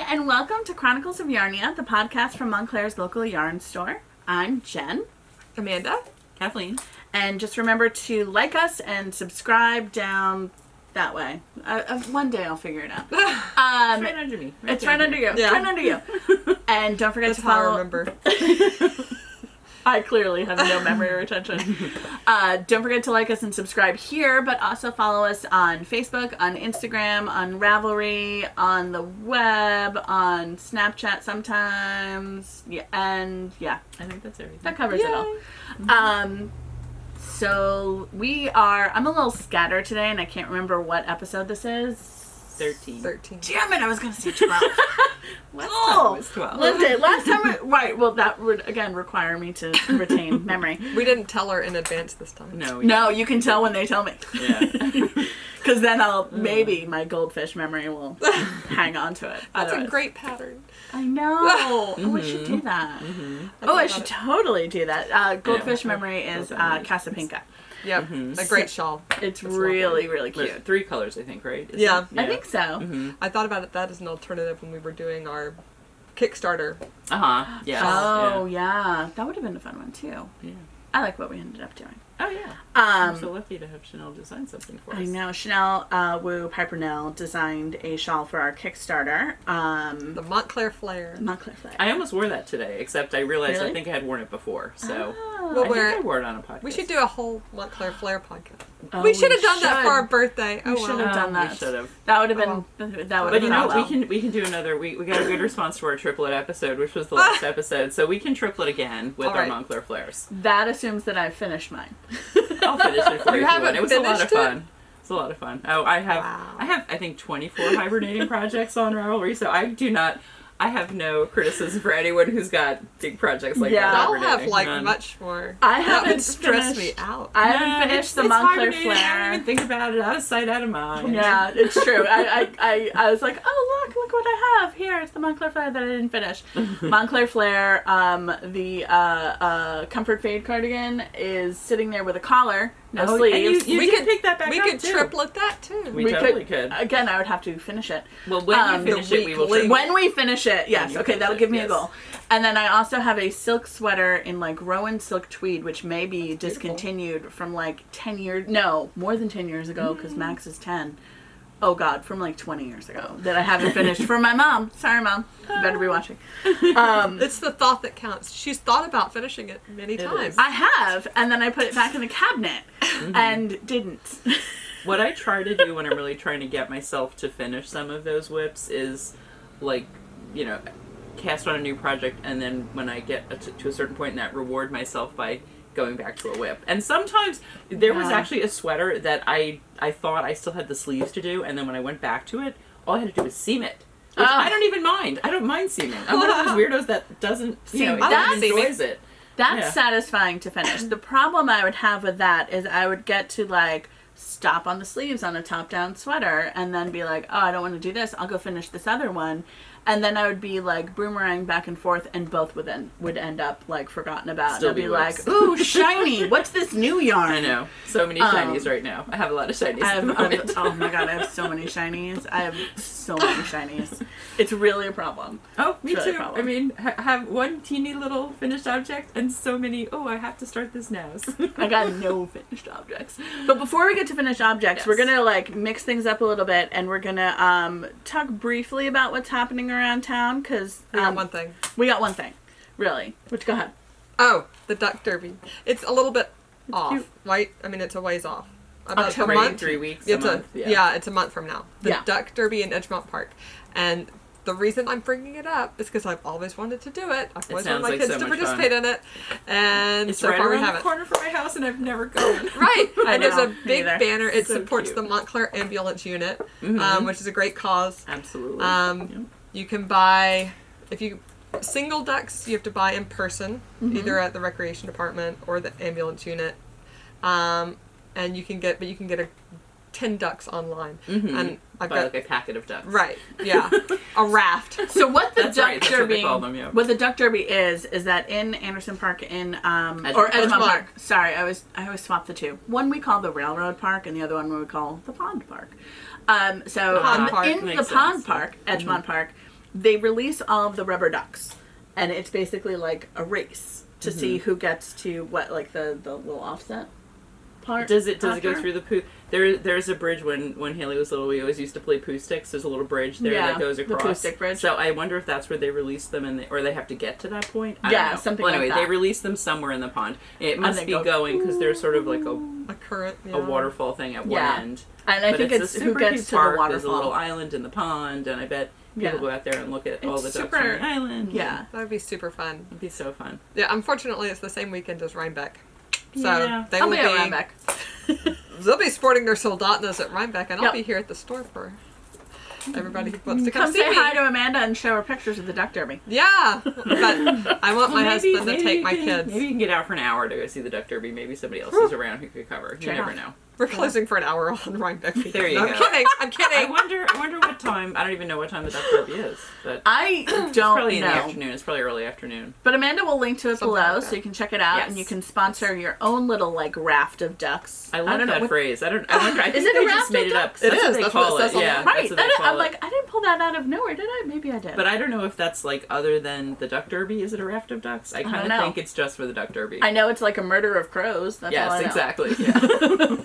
and welcome to Chronicles of Yarnia, the podcast from Montclair's local yarn store. I'm Jen. Amanda. Kathleen. And just remember to like us and subscribe down that way. One day I'll figure it out. It's right under me. It's right under you. Yeah. Right under you. And don't forget That's to follow. how I remember. I clearly have no memory or retention. Don't forget to like us and subscribe here, but also follow us on Facebook, on Instagram, on Ravelry, on the web, on Snapchat sometimes. Yeah, and yeah, I think that's everything. that covers it all. So I'm a little scattered today, and I can't remember what episode this is. 13. Damn it, I was going to say 12. Last time it was 12. Last time, right, well, that would, again, require me to retain memory. We didn't tell her in advance this time. No, you can tell when they tell me. Yeah. Because then maybe my goldfish memory will hang on to it. That's Otherwise. a great pattern. I know. Oh, I should do that. I should totally do that. Goldfish memory is Casapinka. Yep, a great shawl. It's really, really cute. There's 3 colors, I think, right? Yeah. I think so. Mm-hmm. I thought about that as an alternative when we were doing our Kickstarter. Uh-huh. Yeah. Oh, yeah. That would have been a fun one, too. Yeah. I like what we ended up doing. Oh, yeah. I'm so lucky to have Chanel design something for us. I know. Chanel Wu Piper-Nell designed a shawl for our Kickstarter. The Montclair Flare. Montclair Flare. I almost wore that today, except I realized Really? I think I had worn it before, so We'll I think wear I it. wore it on a podcast. We should do a whole Montclair Flare podcast. Oh, we should have done that should. for our birthday. We should have done that. We should have. That would have been. Oh, That would But have you been. know, well. we can do another. We got a good response to our triplet episode, which was the last episode, so we can triplet again with All our right. Montclair flares. That assumes that I've finished mine. I'll finish it for you. You if haven't want. It was a lot of finished it? fun. It's a lot of fun. Oh, I have I think 24 hibernating projects on Ravelry, so I have no criticism for anyone who's got big projects like Yeah. that. I'll have hibernating. like None. much more. I That haven't would stress finished- me out. I haven't finished the Montclair hibernating. I don't Flare. even think about it. Out of sight, out of mind. Yeah, it's true. I was like, oh look what I have here. It's the Montclair Flare that I didn't finish. Montclair Flare, the Comfort Fade cardigan is sitting there with a collar, no Oh, sleeves. and you We can could- pick that back We up could too. triplet that too. We totally could. Again, I would have to finish it. Well, when you finish it, we will. weekly- triplet. When we finish it, yes. you Okay, finish that'll it, give me a yes. goal. And then I also have a silk sweater in like Rowan silk tweed, which may be discontinued from like 10 years. No, more than 10 years ago, because Max is 10. Oh God, from like 20 years ago that I haven't finished for my mom. Sorry, Mom. You better be watching. It's the thought that counts. She's thought about finishing it many times. is. I have, and then I put it back in the cabinet and didn't. What I try to do when I'm really trying to get myself to finish some of those whips is, like, you know, cast on a new project, and then when I get to a certain point in that, reward myself by going back to a whip. And sometimes there was Yeah. actually a sweater that I thought I still had the sleeves to do, and then when I went back to it, all I had to do was seam it. Which I don't even mind. I don't mind seaming. I'm one of those weirdos that doesn't, you know, See, that that's- enjoys it. That's Yeah. satisfying to finish. The problem I would have with that is I would get to like stop on the sleeves on a top-down sweater and then be like, oh, I don't want to do this. I'll go finish this other one. And then I would be like boomerang back and forth, and both would end up like forgotten about. Still and I'd be be whips. like, ooh, shiny. What's this new yarn? I know. So many shinies right now. I have a lot of shinies at the moment. Oh my God, I have so many shinies. I have so many shinies. It's really a problem. Oh, me It's really a too. problem. I mean, have one teeny little finished object and so many, oh, I have to start this now. I got no finished objects. But before we get to finished objects, Yes. we're gonna like mix things up a little bit, and we're gonna talk briefly about what's happening around town, because We got one thing. We got one thing, really. Which, go ahead. Oh, the duck derby. It's a little bit off, cute. right? I mean, it's a ways off. About October. a month. 3 weeks, It's a month. it's a month from now. The Yeah. duck derby in Edgemont Park, and the reason I'm bringing it up is because I've always wanted to do it. I've always wanted sounds my like kids so to much participate in it, and It's so right far we around the haven't. corner from my house and I've never gone. Right, I and there's know, a me big either. banner. It So supports cute. the Montclair ambulance unit, Mhm. which is a great cause. Absolutely. You can buy, if you single ducks, you have to buy in person, either at the recreation department or the ambulance unit, and you can get 10 ducks online, and I've Buy got like a packet of ducks. right, yeah, a raft. So what the That's duck right, that's what derby, they call them, yeah. what the duck derby is that in Anderson Park or Edgemont Edgemont. Park. Sorry, I always swap the two. One we call the Railroad Park, and the other one we call the Pond Park. Pond Park in the makes Pond sense. Park, Edgemont Park, they release all of the rubber ducks, and it's basically like a race to see who gets to what, like the little offset part. Does it go through the poo? There's a bridge when Haley was little. We always used to play poo sticks. There's a little bridge there that goes across. The poo stick bridge. So I wonder if that's where they release them, or they have to get to that point. I Yeah, don't know. something well, like anyway, that. they release them somewhere in the pond. It must they be go, going because there's sort of like A current. Yeah. a waterfall thing at one end. And I think But it's a who super gets cute to park. the waterfall. There's a little island in the pond, and I bet people go out there and look at all the It's ducks on super- the island. Yeah. That would be super fun. It'd be so fun. Yeah, unfortunately, it's the same weekend as Rhinebeck. So Yeah. they I'll will be at Rhinebeck. They'll be sporting their Soldotnas at Rhinebeck, and I'll Yep. be here at the store for everybody who wants to Come come say see hi me. to Amanda and show her pictures of the duck derby. Yeah, but I want my husband to take my kids. Maybe you can get out for an hour to go see the duck derby. Maybe somebody else is around who could cover. You Check never out. know. We're closing for an hour on Rhinebeck weekend. There you No, go. I'm kidding. I'm I kidding. wonder what time. I don't even know what time the duck derby is, but I it's don't probably in the know. afternoon. It's probably early afternoon. But Amanda will link to it Something below like so that. you can check it out Yes. and you can sponsor your own little like raft of ducks. I love don't know that what- phrase. I wonder. I think it a they raft just made of it up. ducks? It That's what is. they That's what call it says it. on Yeah, the- Right. that's what they I'm call it. like, I didn't pull that out of nowhere, did I? Maybe I did. But I don't know if that's like other than the duck derby. Is it a raft of ducks? I kind don't of know. think it's just for the duck derby. I know it's like a murder of crows. That's all I yes, know. exactly. Yeah.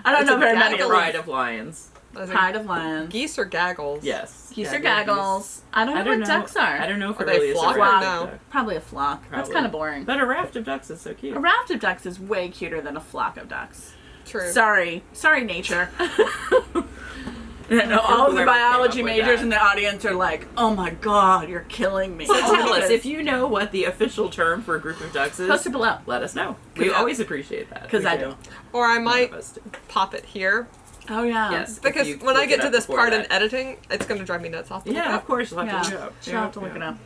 I don't It's know a very many gaggle of Pride of lions. I think Pride of lions. geese or gaggles? Yes. Geese Yeah, or gaggles. I don't know what ducks are. I don't know if Are it they really is a flock or raft no? of duck. Probably a flock. That's Probably. kind of boring. But a raft of ducks is so cute. A raft of ducks is way cuter than a flock of ducks. True. Sorry, nature. And all of the Whoever came biology up with majors that. in the audience are like, "Oh my god, you're killing me." So Only tell us, because- if you know what the official term for a group of ducks is, Post it below. let us know. We always appreciate that. 'Cause We I do. don't. Or I None might of us do. pop it here Oh yeah. Yes. if because you when I look get it to up this before part in that. editing, it's going to drive me nuts. I'll have to look Yeah, up. of course. You'll have to Yeah. look it up. She'll have to look it up.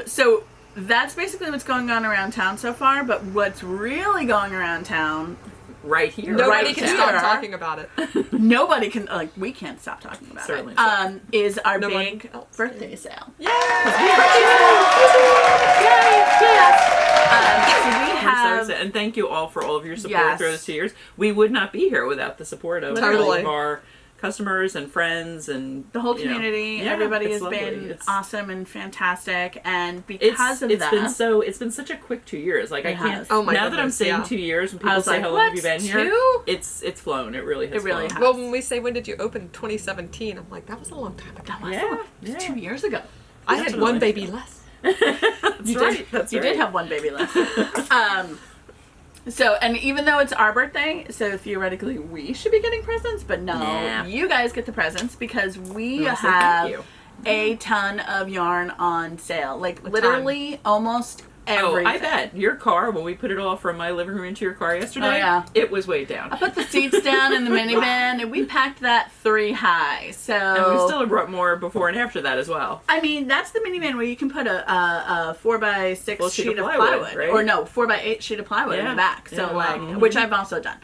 So that's basically what's going on around town so far. But what's really going around town? Right here. Nobody Right can here. stop talking about it. Nobody can we can't stop talking about Certainly it. not. Is our No one big else birthday sale. Yay! So we We're so have excited. And thank you all for all of your support Yes. through those 2 years. We would not be here without the support of all Totally. of our customers and friends and the whole you know. community. Yeah, Everybody it's has lovely. been It's- awesome and fantastic, and because of it's that, been such a quick 2 years. Like I It can't. has. Oh my now that I'm goodness, saying yeah. 2 years, when I people was say like, how long what? have you been here, 2? it's flown. It really has. It really flown. has. Well, when we say when did you open 2017, I'm like, that was a long time ago. That was Yeah, it was yeah. 2 years ago. I had one Definitely. baby less. That's You right. did. That's You right. did have one baby left. So, and even though it's our birthday, so theoretically we should be getting presents, but no, Nah. you guys get the presents because we wanna say have thank you. a ton of yarn on sale. Like ton. literally almost everything. Oh, I bet your car, when we put it all from my living room into your car yesterday, Oh, yeah. it was way down. I put the seats down in the minivan and we packed that 3 high. So And we still have brought more before and after that as well. I mean, that's the minivan where you can put a 4x6 Full sheet of plywood, right? or no, 4x8 sheet of plywood in Yeah. the back. So Yeah, like, wow. which I've also done.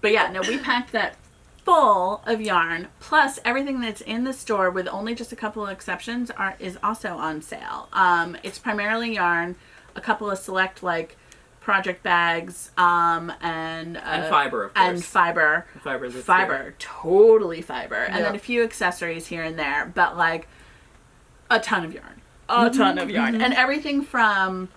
But yeah, no, we packed that full of yarn. Plus everything that's in the store, with only just a couple of exceptions, is also on sale. It's primarily yarn, a couple of select like project bags, and fiber, of course. and fiber. Fiber. That's Fiber, totally fiber, and Yeah. then a few accessories here and there, but like a ton of yarn, a ton of yarn, and everything from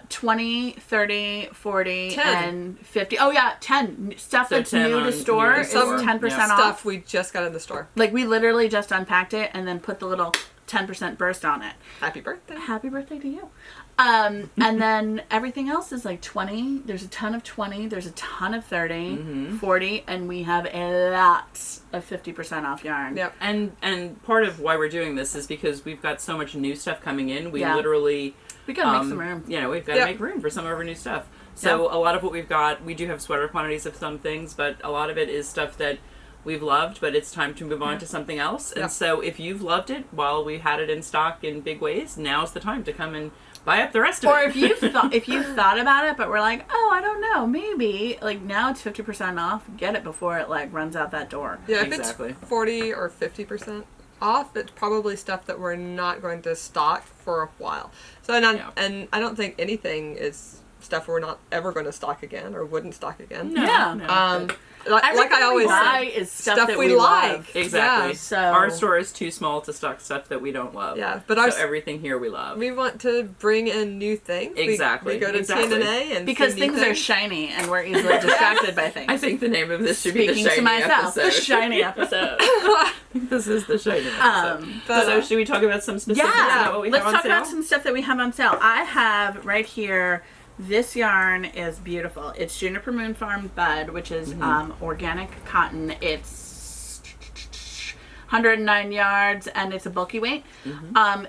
20, 30, 40, 10. and 50. Oh yeah, 10 stuff So that's 10 new on to store new to is store. 10% Yeah. off. Stuff we just got in the store. Like we literally just unpacked it and then put the little 10% burst on it. Happy birthday. Happy birthday to you. And then everything else is like 20. There's a ton of 20. There's a ton of 30, 40, and we have a lot of 50% off yarn. Yep. And part of why we're doing this is because we've got so much new stuff coming in. We Yeah. literally We gotta make some room. You know, we've got to Yep. make room for some of our new stuff. So a lot of what we've got, we do have sweater quantities of some things, but a lot of it is stuff that we've loved, but it's time to move on to something else. And Yep. so if you've loved it while we had it in stock in big ways, now's the time to come and buy up the rest of Or it. if you've thought about it, but we're like, oh, I don't know, maybe like now it's 50% off. Get it before it like runs out that door. Yeah, if Exactly. it's 40 or 50% off, it's probably stuff that we're not going to stock for a while. So, and I don't think anything is stuff we're not ever going to stock again or wouldn't stock again. No, Yeah. no, but like I always buy say, is stuff that we like. love. Exactly. Yeah. So Our store is too small to stock stuff that we don't love. Yeah, but so everything here we love. we want to bring in new things. Exactly. We go to TNA and because see new things are shiny and we're easily distracted by things. I think the name of this should be the Speaking shiny to myself, episode. the shiny episode. This is the shiny episode. But, So should we talk about some specifics about what we let's have on talk about sale? some stuff that we have on sale. I have right here. This yarn is beautiful. It's Juniper Moon Farm Bud, which is organic cotton. It's 109 yards, and it's a bulky weight.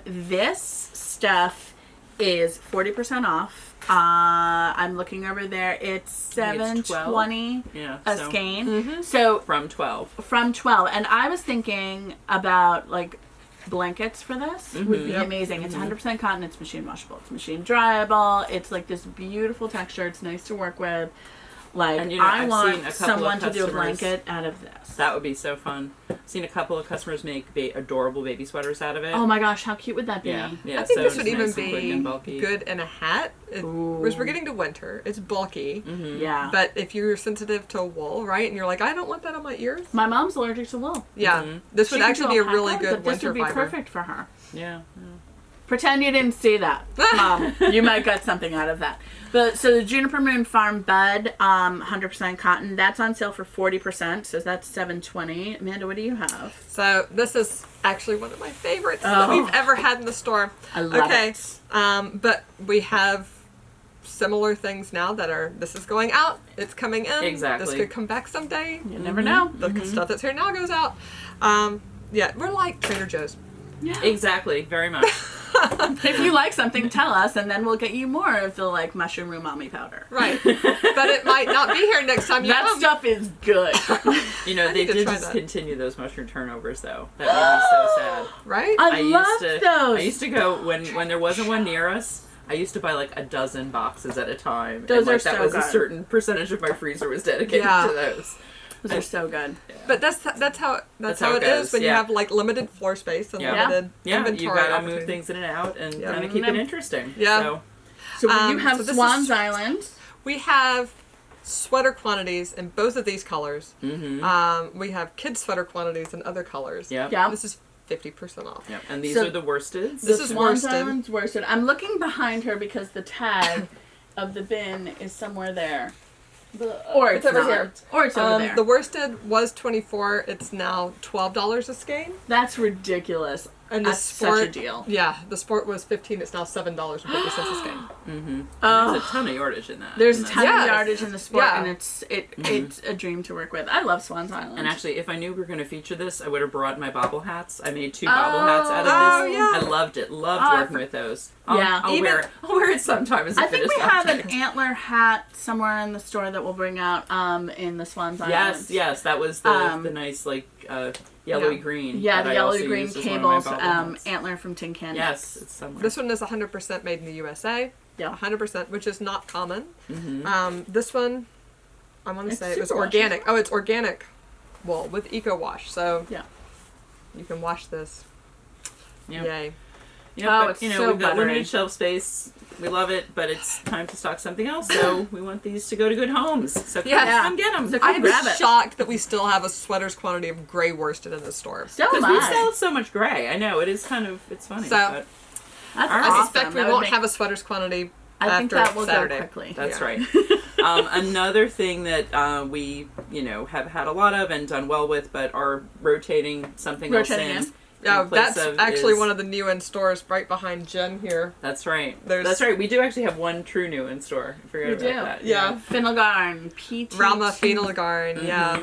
This stuff is 40% off. I'm looking over there. It's $7.20 a skein. So From 12. from 12, and I was thinking about like blankets for this would be amazing. It's 100% cotton. It's machine washable. It's machine dryable. It's like this beautiful texture. It's nice to work with. Like, And, you know, I I've want seen a couple someone of to do a customers- blanket out of this. That would be so fun. I've seen a couple of customers make adorable baby sweaters out of it. Oh my gosh, how cute would that be? Yeah, yeah. I think so this would it's even nice and quick and bulky. be good in a hat. Because we're getting to winter. It's bulky. Yeah. But if you're sensitive to wool, right, and you're like, I don't want that on my ears. My mom's allergic to wool. Yeah, this would She could actually do be a pack really on, good but this winter would be fiber. perfect for her. Yeah. Pretend you didn't see that, Mom. You might get something out of that. But so the Juniper Moon Farm Bud, 100% cotton. That's on sale for 40%. So that's $7.20. Amanda, what do you have? So this is actually one of my favorites that we've ever had in the store. I love it. But we have similar things now that are, this is going out, it's coming in. Exactly. This could come back someday. You never know. The stuff that's here now goes out. Yeah, we're like Trader Joe's. Yeah. Exactly. Very much. If you like something, tell us, and then we'll get you more of the like mushroom umami powder. Right. But it might not be here next time you That come. stuff is good. You know, I they need to did try that. discontinue those mushroom turnovers, though. That made me so sad. Right? I love those. I used to go when there wasn't one near us. I used to buy like a dozen boxes at a time. Those and, like, are that so was good. a certain percentage of my freezer was dedicated Yeah. to those. Those are so good. But that's how it goes, is when you yeah. have like limited floor space and Yeah. limited Yeah, inventory. you gotta opportunity. move things in and out and Yeah. kind of keep it interesting. Yeah. So, So you have so this Swan's is- Island. We have sweater quantities in both of these colors. We have kids sweater quantities in other colors. yeah. Yeah. This is 50% off. Yep. And these So- are the worsteds. This The is Swan's worsted. Island's worsted. I'm looking behind her because the tag of the bin is somewhere there. Or it's over not. here. Or it's over there. The worsted was $24. It's now $12 a skein. That's ridiculous. And the That's sport, such a deal. Yeah, the sport was $15. It's now $7.50 a skein. There's a ton of yardage in that. There's a And ton Yes. of yardage in the sport, Yeah. and it's a dream to work with. I love Swan's Island. And actually, if I knew we were going to feature this, I would have brought my bobble hats. I made 2 bobble hats out of Oh, this. yeah. I loved it. Loved Oh, working with those. I'll Yeah. wear it. I'll wear it sometime as a I think finished we have object. an antler hat somewhere in the store that we'll bring out in the Swan's Island. Yes, that was the nice like yellowy Yeah. green. Yeah, that the I yellow also green used as one of my cables, bobble hats. antler from Tin Can. Yes, it's somewhere. This one is 100% made in the USA. Yeah. 100%, which is not common. This one, I want to It's say it was super organic. Oh, it's organic wool with eco wash. So Yeah. you can wash this. Yeah. Yay. Yeah, Oh, but it's you know, so we've got buttery. limited shelf space. We love it, but it's time to stock something else. So we want these to go to good homes. So Yeah. come get them. So I'm grab it. shocked that we still have a sweater's quantity of gray worsted in the store. So Because am we I. sell so much gray. I know it is kind of it's funny. So- but That's I I awesome. suspect we That would won't make- have a sweater's quantity I think after that will Saturday. go quickly. that's Yeah. right. Another thing that we have had a lot of and done well with, but are rotating something Rotating else in. Oh, place that's of actually is- one of the new in stores right behind Jen here. That's right. There's- That's right. We do actually have one true new in store. I forgot We about do. that. Yeah. Finnegarn, PT. Rama Phenylgarn, yeah.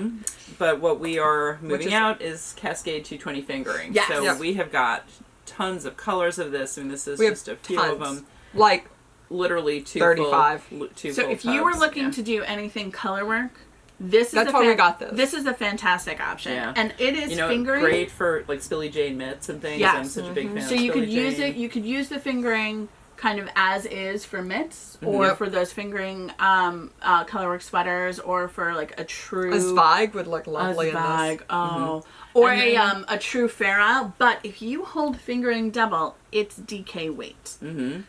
But what we are Which moving is- out is Cascade 220 fingering. Yes. So Yep. we have got tons of colors of this, and this is We have just a few of tons. them. Like, Literally 2 35. Two So full if you were tubs. looking Yeah. to do anything color work, this is That's why we got this. This is a fantastic option, Yeah. and it is fingering. great for like Spilly Jane mitts and things. Yes. I'm such a big fan. So of you could Spilly use Jane. it. You could use the fingering kind of as is for mitts, or for those fingering colorwork sweaters, or for like a true... A Zweig would look lovely in Zweig, this. oh. Or a true Fair Isle, but if you hold fingering double, it's DK weight.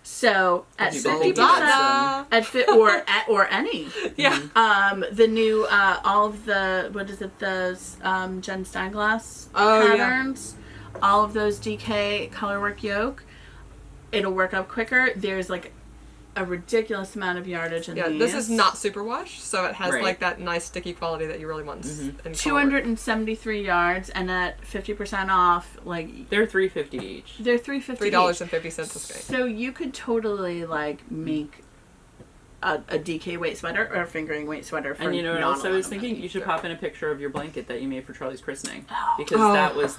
So at 50%, or any. The new all of the Jen Steinglass patterns, all of those DK colorwork yoke, it'll work up quicker. There's like a ridiculous amount of yardage in these. This is not superwash, so it has like that nice sticky quality that you really want. In 273 yards, and at 50% off, like they're $3.50 each. They're $3.50 $3.50 a skein. So you could totally like make a DK weight sweater or a fingering weight sweater for. And you know what else I was thinking? You should pop in a picture of your blanket that you made for Charlie's christening, because that was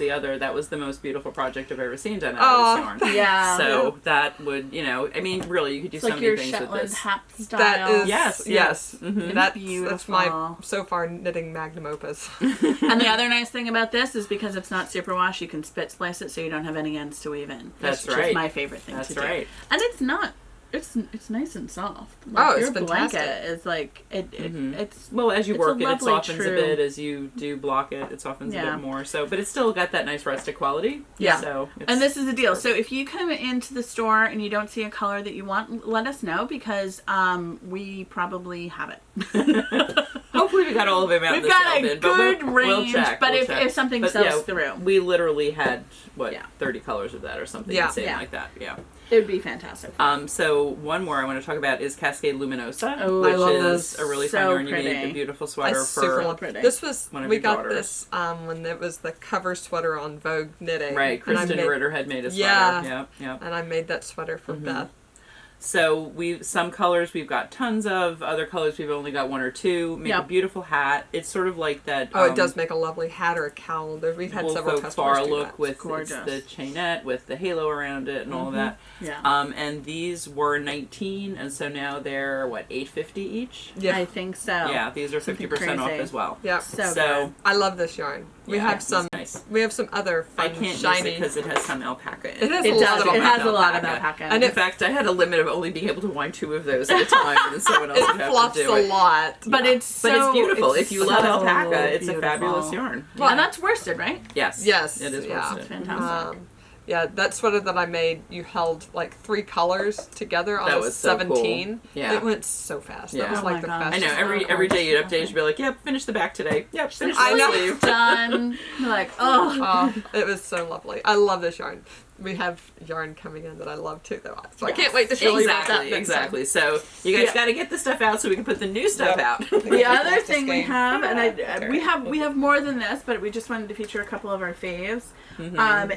the most beautiful project I've ever seen done out of this yarn. Yeah. So that would, I mean, really, you could do so many things with this. Hat style. That is yes. That's my so far knitting magnum opus. And the other nice thing about this is because it's not superwash, you can spit splice it so you don't have any ends to weave in. That's right. Which is my favorite thing to do. That's right. And it's not. It's nice and soft. Like, it's your fantastic. blanket is like it's well, as you work it softens true. a bit. As you do block it softens a bit more. So, but it's still got that nice rustic quality. Yeah. So, and this is the deal. So if you come into the store and you don't see a color that you want, let us know, because we probably have it. Hopefully we got all of them out. We've got a good range, we'll check. But if something sells through, we literally had 30 colors of that or something insane like that. Yeah. It would be fantastic. So one more I want to talk about is Cascade Luminosa, I which love is this. a really So fun yarn. You pretty. made a beautiful sweater Super for pretty. This was one of we your got daughters. this when it was the cover sweater on Vogue Knitting. Right, Kristen Ritter had made a sweater. Yeah. And I made that sweater for Beth. So some colors we've got tons of, other colors we've only got one or two. Make a beautiful hat. It's sort of like that. It does make a lovely hat or a cowl. We've had several customers do look that. with the chainette with the halo around it and all of that. Yeah. And these were $19, and so now they're $8.50 each. Yeah, I think so. Yeah, these are 50% off as well. Yeah. So good. I love this yarn. We have some. Nice. We have some other fun, I can't shiny. use it because it has some alpaca in it. It has a lot of alpaca. And in fact, I had a limit of only being able to wind 2 of those at a time, and someone else would have fluffs to do it. a lot, but it's beautiful. It's if you love so alpaca, it's beautiful. a fabulous yarn. Well, and that's worsted, right? Yes. Yes. It is yeah. worsted. Fantastic. That sweater that I made, you held like 3 colors together on That a was so 17. cool. Yeah. It went so fast. Yeah. That was Oh like my the gosh. fastest. I know. Every day you'd update, you'd be like, "Yep, finish the back today. Yep, finish the I know. sleeve." Done. You're like, oh. It was so lovely. I love this yarn. We have yarn coming in that I love too, though. So I can't wait to show you about that. Exactly. So you guys got to get the stuff out so we can put the new stuff out. The other thing we have, and we have more than this, but we just wanted to feature a couple of our faves.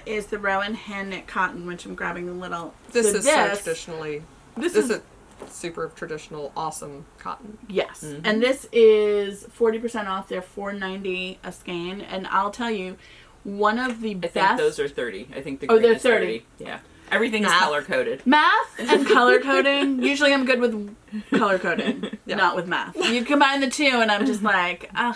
Is the Rowan hand knit cotton, which I'm grabbing a little. This so is so traditionally. This is super traditional, awesome cotton. Yes, and this is 40% off. They're $4.90 a skein, and I'll tell you, one of the best. I think those are 30. I think the they're green is 30. Yeah, everything is color coded. Math and color coding. Usually, I'm good with color coding, not with math. You combine the two, and I'm just like, ugh.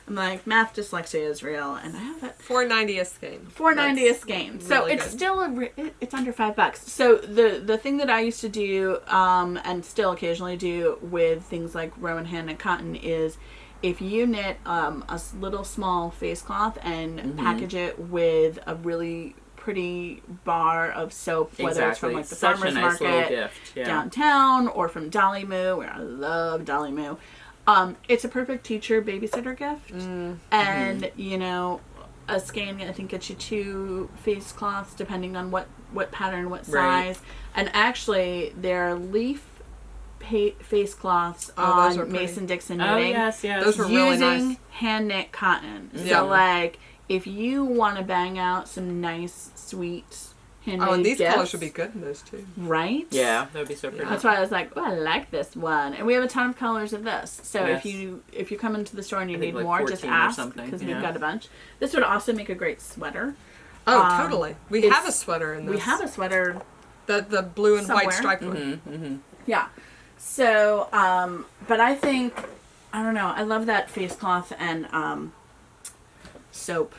I'm like, math dyslexia is real, and I have it. $4.90 a skein. $4.90 a skein. So really it's good. still it's under $5. So the thing that I used to do, and still occasionally do with things like Rowan hand knit cotton is, if you knit a little small face cloth and package it with a really pretty bar of soap, whether it's from like the Such farmer's a nice little market gift. Yeah. downtown or from Dolly Moo, where I love Dolly Moo. It's a perfect teacher babysitter gift, and a skein I think gets you 2 face cloths depending on what pattern, what size, and actually their leaf face cloths on Mason Dixon knitting. Oh yes, yes. Those were really using nice. hand knit cotton. Yeah. So like if you want to bang out some nice sweet handmade And these gifts, colors would be good in those too. right? Yeah, that would be so pretty. That's why I was like, oh, I like this one. And we have a ton of colors of this. So Yes. if you come into the store and you I think need like more, just 14 or ask, something, because yeah. we've got a bunch. This would also make a great sweater. Oh, totally. We it's- have a sweater in this. We have a sweater. the blue and white somewhere. striped one. Yeah. So, but I think, I don't know, I love that face cloth and soap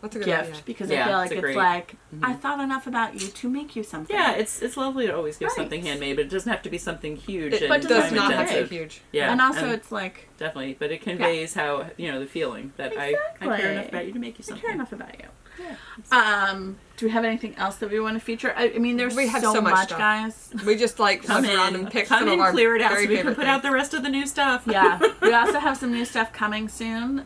That's a good gift idea. because Yeah, I feel like it's a it's great- like I thought enough about you to make you something. Yeah, it's lovely to always give Right. something handmade, but it doesn't have to be something huge It and But does does time not have to intensive. be huge. Yeah, and also it's like definitely, but it conveys how the feeling that I care Exactly. enough about you to make you I care something. enough about you. Yeah. Do we have anything else that we want to feature? I mean, there's We have so so much much, stuff. guys. We just like Come went around in, and picked come some in, of our clear it out so very we can favorite put out things. the rest of the new stuff. Yeah, we also have some new stuff coming soon.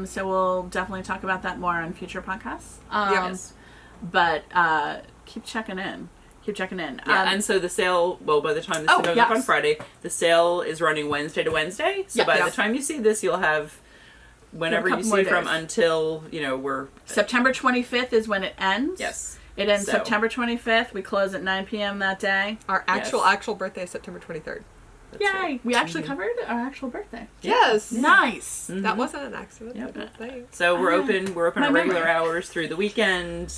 So we'll definitely talk about that more on future podcasts. Yes. But keep checking in. Keep checking in. Yeah, and so the sale, well, by the time this is going up on Friday, the sale is running Wednesday to Wednesday. So by the time you see this, you'll have whenever you couple more see from days. until, we're... September 25th is when it ends. Yes. It ends So- September 25th. We close at 9 p.m. that day. Our actual birthday is September 23rd. That's Yay! right. We actually covered our actual birthday. Yes. Nice. That wasn't an accident. Yep. I don't think. So we're open My our regular memory. hours through the weekend,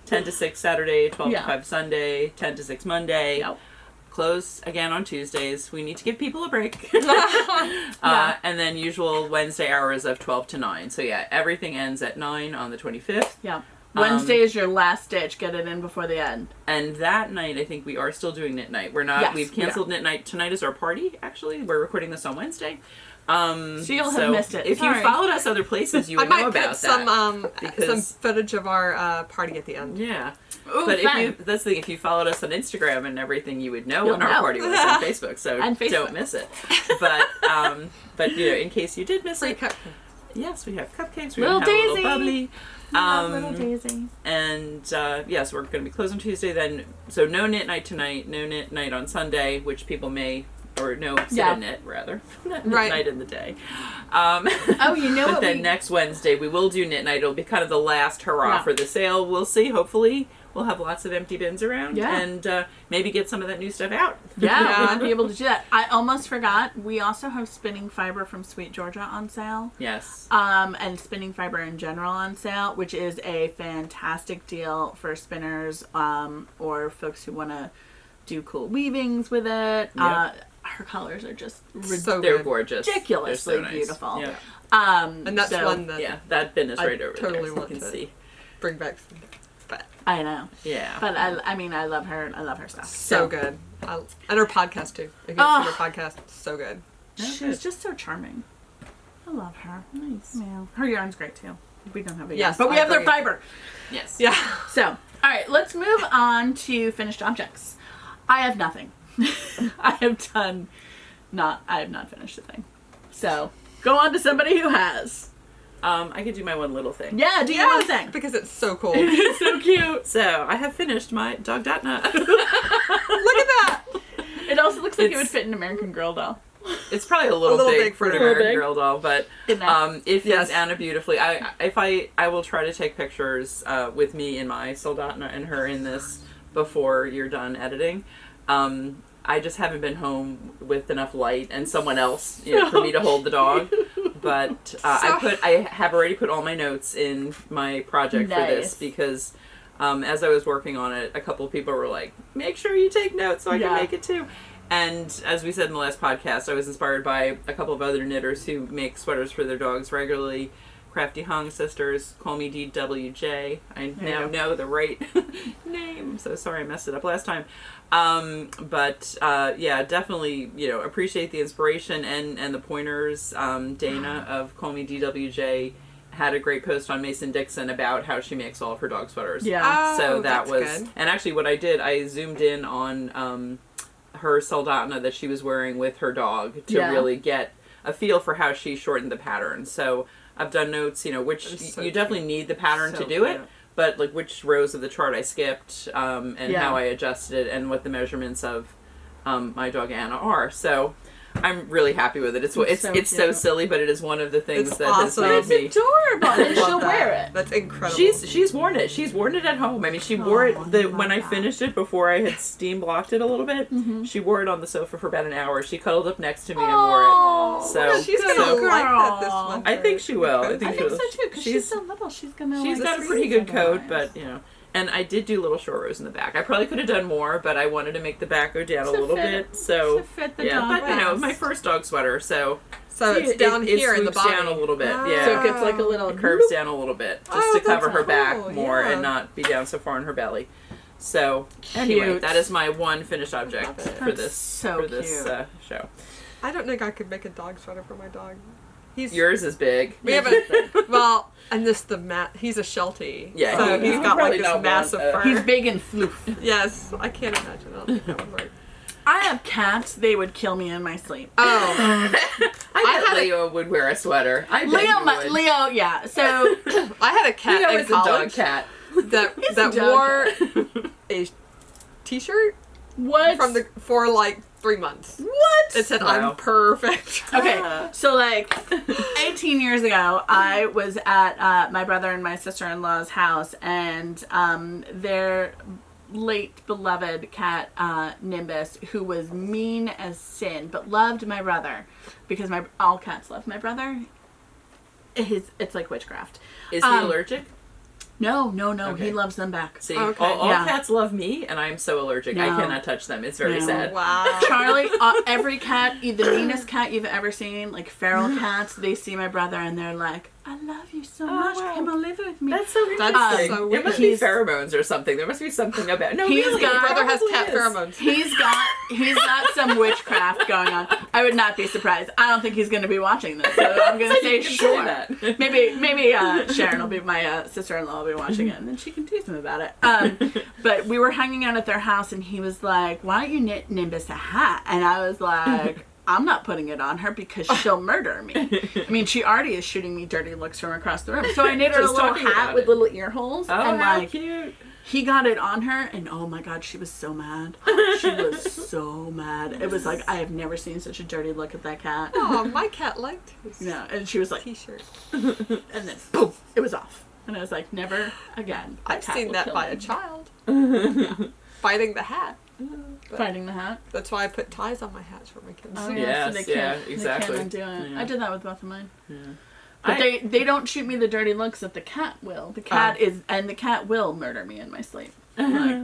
10 to 6 Saturday, 12 Yeah. to 5 Sunday, 10 to 6 Monday. Yep. Close again on Tuesdays. We need to give people a break. Yeah. And then usual Wednesday hours of 12 to 9. So yeah, everything ends at 9 on the 25th. Yeah. Wednesday is your last ditch. Get it in before the end. And that night, I think we are still doing Knit Night. We're not. Yes, We've we are. canceled Knit Night. Tonight is our party. Actually, we're recording this on Wednesday. So you'll have missed it. If Sorry. you followed us other places, you I would know might about put some that. some because- footage of our party at the end. Yeah. Ooh, But fun. that's the thing. If you followed us on Instagram and everything, you would know You'll when our know. party was on Facebook. So And Facebook. don't miss it. But in case you did miss Free it, cup. yes, we have cupcakes. We Little have a Daisy. little bubbly. Little Daisy. And so we're going to be closed on Tuesday then. So no Knit Night tonight, no Knit Night on Sunday, which people may, or no sit and knit rather. Knit Right. Night in the day. Oh, you know But what? then next Wednesday we will do Knit Night. It'll be kind of the last hurrah Yeah. for the sale. We'll see. Hopefully we'll have lots of empty bins around Yeah. and maybe get some of that new stuff out. Yeah, Yeah. we might be able to do that. I almost forgot. We also have spinning fiber from Sweet Georgia on sale. Yes. And spinning fiber in general on sale, which is a fantastic deal for spinners or folks who want to do cool weavings with it. Yeah. Her colors are just So They're good. gorgeous. ridiculously They're so nice. beautiful. Yeah. And that's so- one that Yeah, that bin is I right over totally there. So want you can to- see. bring back. But I know, Yeah. but I mean, I love her. I love her stuff. so good. And her podcast too. If you haven't seen her podcast, so good. She's just so charming. I love her. Nice. Yeah. Her yarn's great too. We don't have a yarn, Yes, but we I have their agree. fiber. Yes. Yeah. So, all right, let's move on to finished objects. I have nothing. I have not finished a thing. So, go on to somebody who has. I could do my one little thing. Yeah, do your own thing. Because it's so cool. It's so cute. So I have finished my Dog-dotna. Look at that. It also looks like it It's- would fit an American Girl doll. It's probably a little big for an her. American Big. Girl doll, but In that. it fits Yes. Anna beautifully. I will try to take pictures with me in my Soldotna and her in this before you're done editing. I just haven't been home with enough light and someone else, for me to hold the dog. But I have already put all my notes in my project for this Nice. because as I was working on it, a couple of people were like, "Make sure you take notes so I Yeah. can make it too." And as we said in the last podcast, I was inspired by a couple of other knitters who make sweaters for their dogs regularly. Crafty Hung Sisters, call me DWJ. I now know the right name. I'm so sorry I messed it up last time. But definitely, appreciate the inspiration and the pointers. Dana of Call Me DWJ had a great post on Mason Dixon about how she makes all of her dog sweaters. Yeah. So that that's was, good. and actually what I did, I zoomed in on her Soldotna that she was wearing with her dog to Yeah. really get a feel for how she shortened the pattern. So I've done notes, which That's so you definitely need the pattern So to do it, cute. but like which rows of the chart I skipped, and Yeah. how I adjusted it, and what the measurements of my dog Anna are. So I'm really happy with it. It's so it's so cute. silly, but it is one of the things It's that awesome. has made It's me. adorable. And Love she'll that. wear it. That's incredible. She's worn it. She's worn it at home. I mean, she wore Oh, it I love when I that. finished it before I had steam blocked it a little bit. Mm-hmm. She wore it on the sofa for about an hour. She cuddled up next to me and wore Oh, it. So she's good gonna like that this girl. one. I think she will. I I think think she so will. too, because she's so little. She's gonna. She's like, got a see pretty good something coat, nice. but And I did do little short rows in the back. I probably could have done more, but I wanted to make the back go down a little bit. So to fit the yeah, dog but you know, vest. my first dog sweater, so it's down here in the swoops body. down a little bit. Ah. Yeah, So it gets like a little it curves down a little bit just Oh, to cover that's her back cool, more yeah. and not be down so far on her belly. So anyway, Cute. that is my one finished object Love it. for That's this so show. I don't think I could make a dog sweater for my dog. Yours is big. We have a well, and this he's a Sheltie. Yeah, so he- he's got probably like not this massive one, fur. He's big and floof. Yes, I can't imagine. I don't think that would work. I have cats. They would kill me in my sleep. Oh, I had bet Leo would wear a sweater. I bet he would. Leo, yeah. So I had a cat Leo in is a dog college cat. that He's a that dog wore a T-shirt what? for like 3 months. What? It said, Wow. "I'm perfect." Okay, so like 18 years ago, I was at my brother and my sister-in-law's house, and their late beloved cat, Nimbus, who was mean as sin, but loved my brother, because all cats love my brother. It's like witchcraft. Is he allergic? No, Okay. he loves them back. See, Okay. all Yeah. cats love me, and I'm so allergic. I No. cannot touch them. It's very No. sad. Wow. Charlie, every cat, the meanest cat you've ever seen, like feral cats, they see my brother and they're like, I love you so much. wow. Come and live with me. That's so That's interesting. so It weird. must be pheromones or something. There must be something about. No, He's really, got- it My brother has probably cat is. pheromones. He's got some witchcraft going on. I would not be surprised. I don't think he's going to be watching this, so I'm going to say You can sure. say that. Maybe Sharon will be my sister-in-law will be watching it, and then she can tease him about it. But we were hanging out at their house, and he was like, "Why don't you knit Nimbus a hat?" And I was like, "I'm not putting it on her because she'll murder me." I mean, she already is shooting me dirty looks from across the room. So I knit her a Just little talking hat about with it. little ear holes, Oh, and how like cute. he got it on her, and oh my god, she was so mad. She was so mad. It was like, I have never seen such a dirty look at that cat. Oh, my cat liked his Yeah, and she was like, T-shirt. and then boom, it was off. And I was like, never again. I've cat seen will that kill by me. a child fighting the hat. Fighting the hat. That's why I put ties on my hats for my kids. Oh, Yes, so they yeah, can't, exactly. They can't undo it. Yeah. I did that with both of mine. Yeah. But I- they don't shoot me the dirty looks that the cat will. The cat the cat will murder me in my sleep. Like,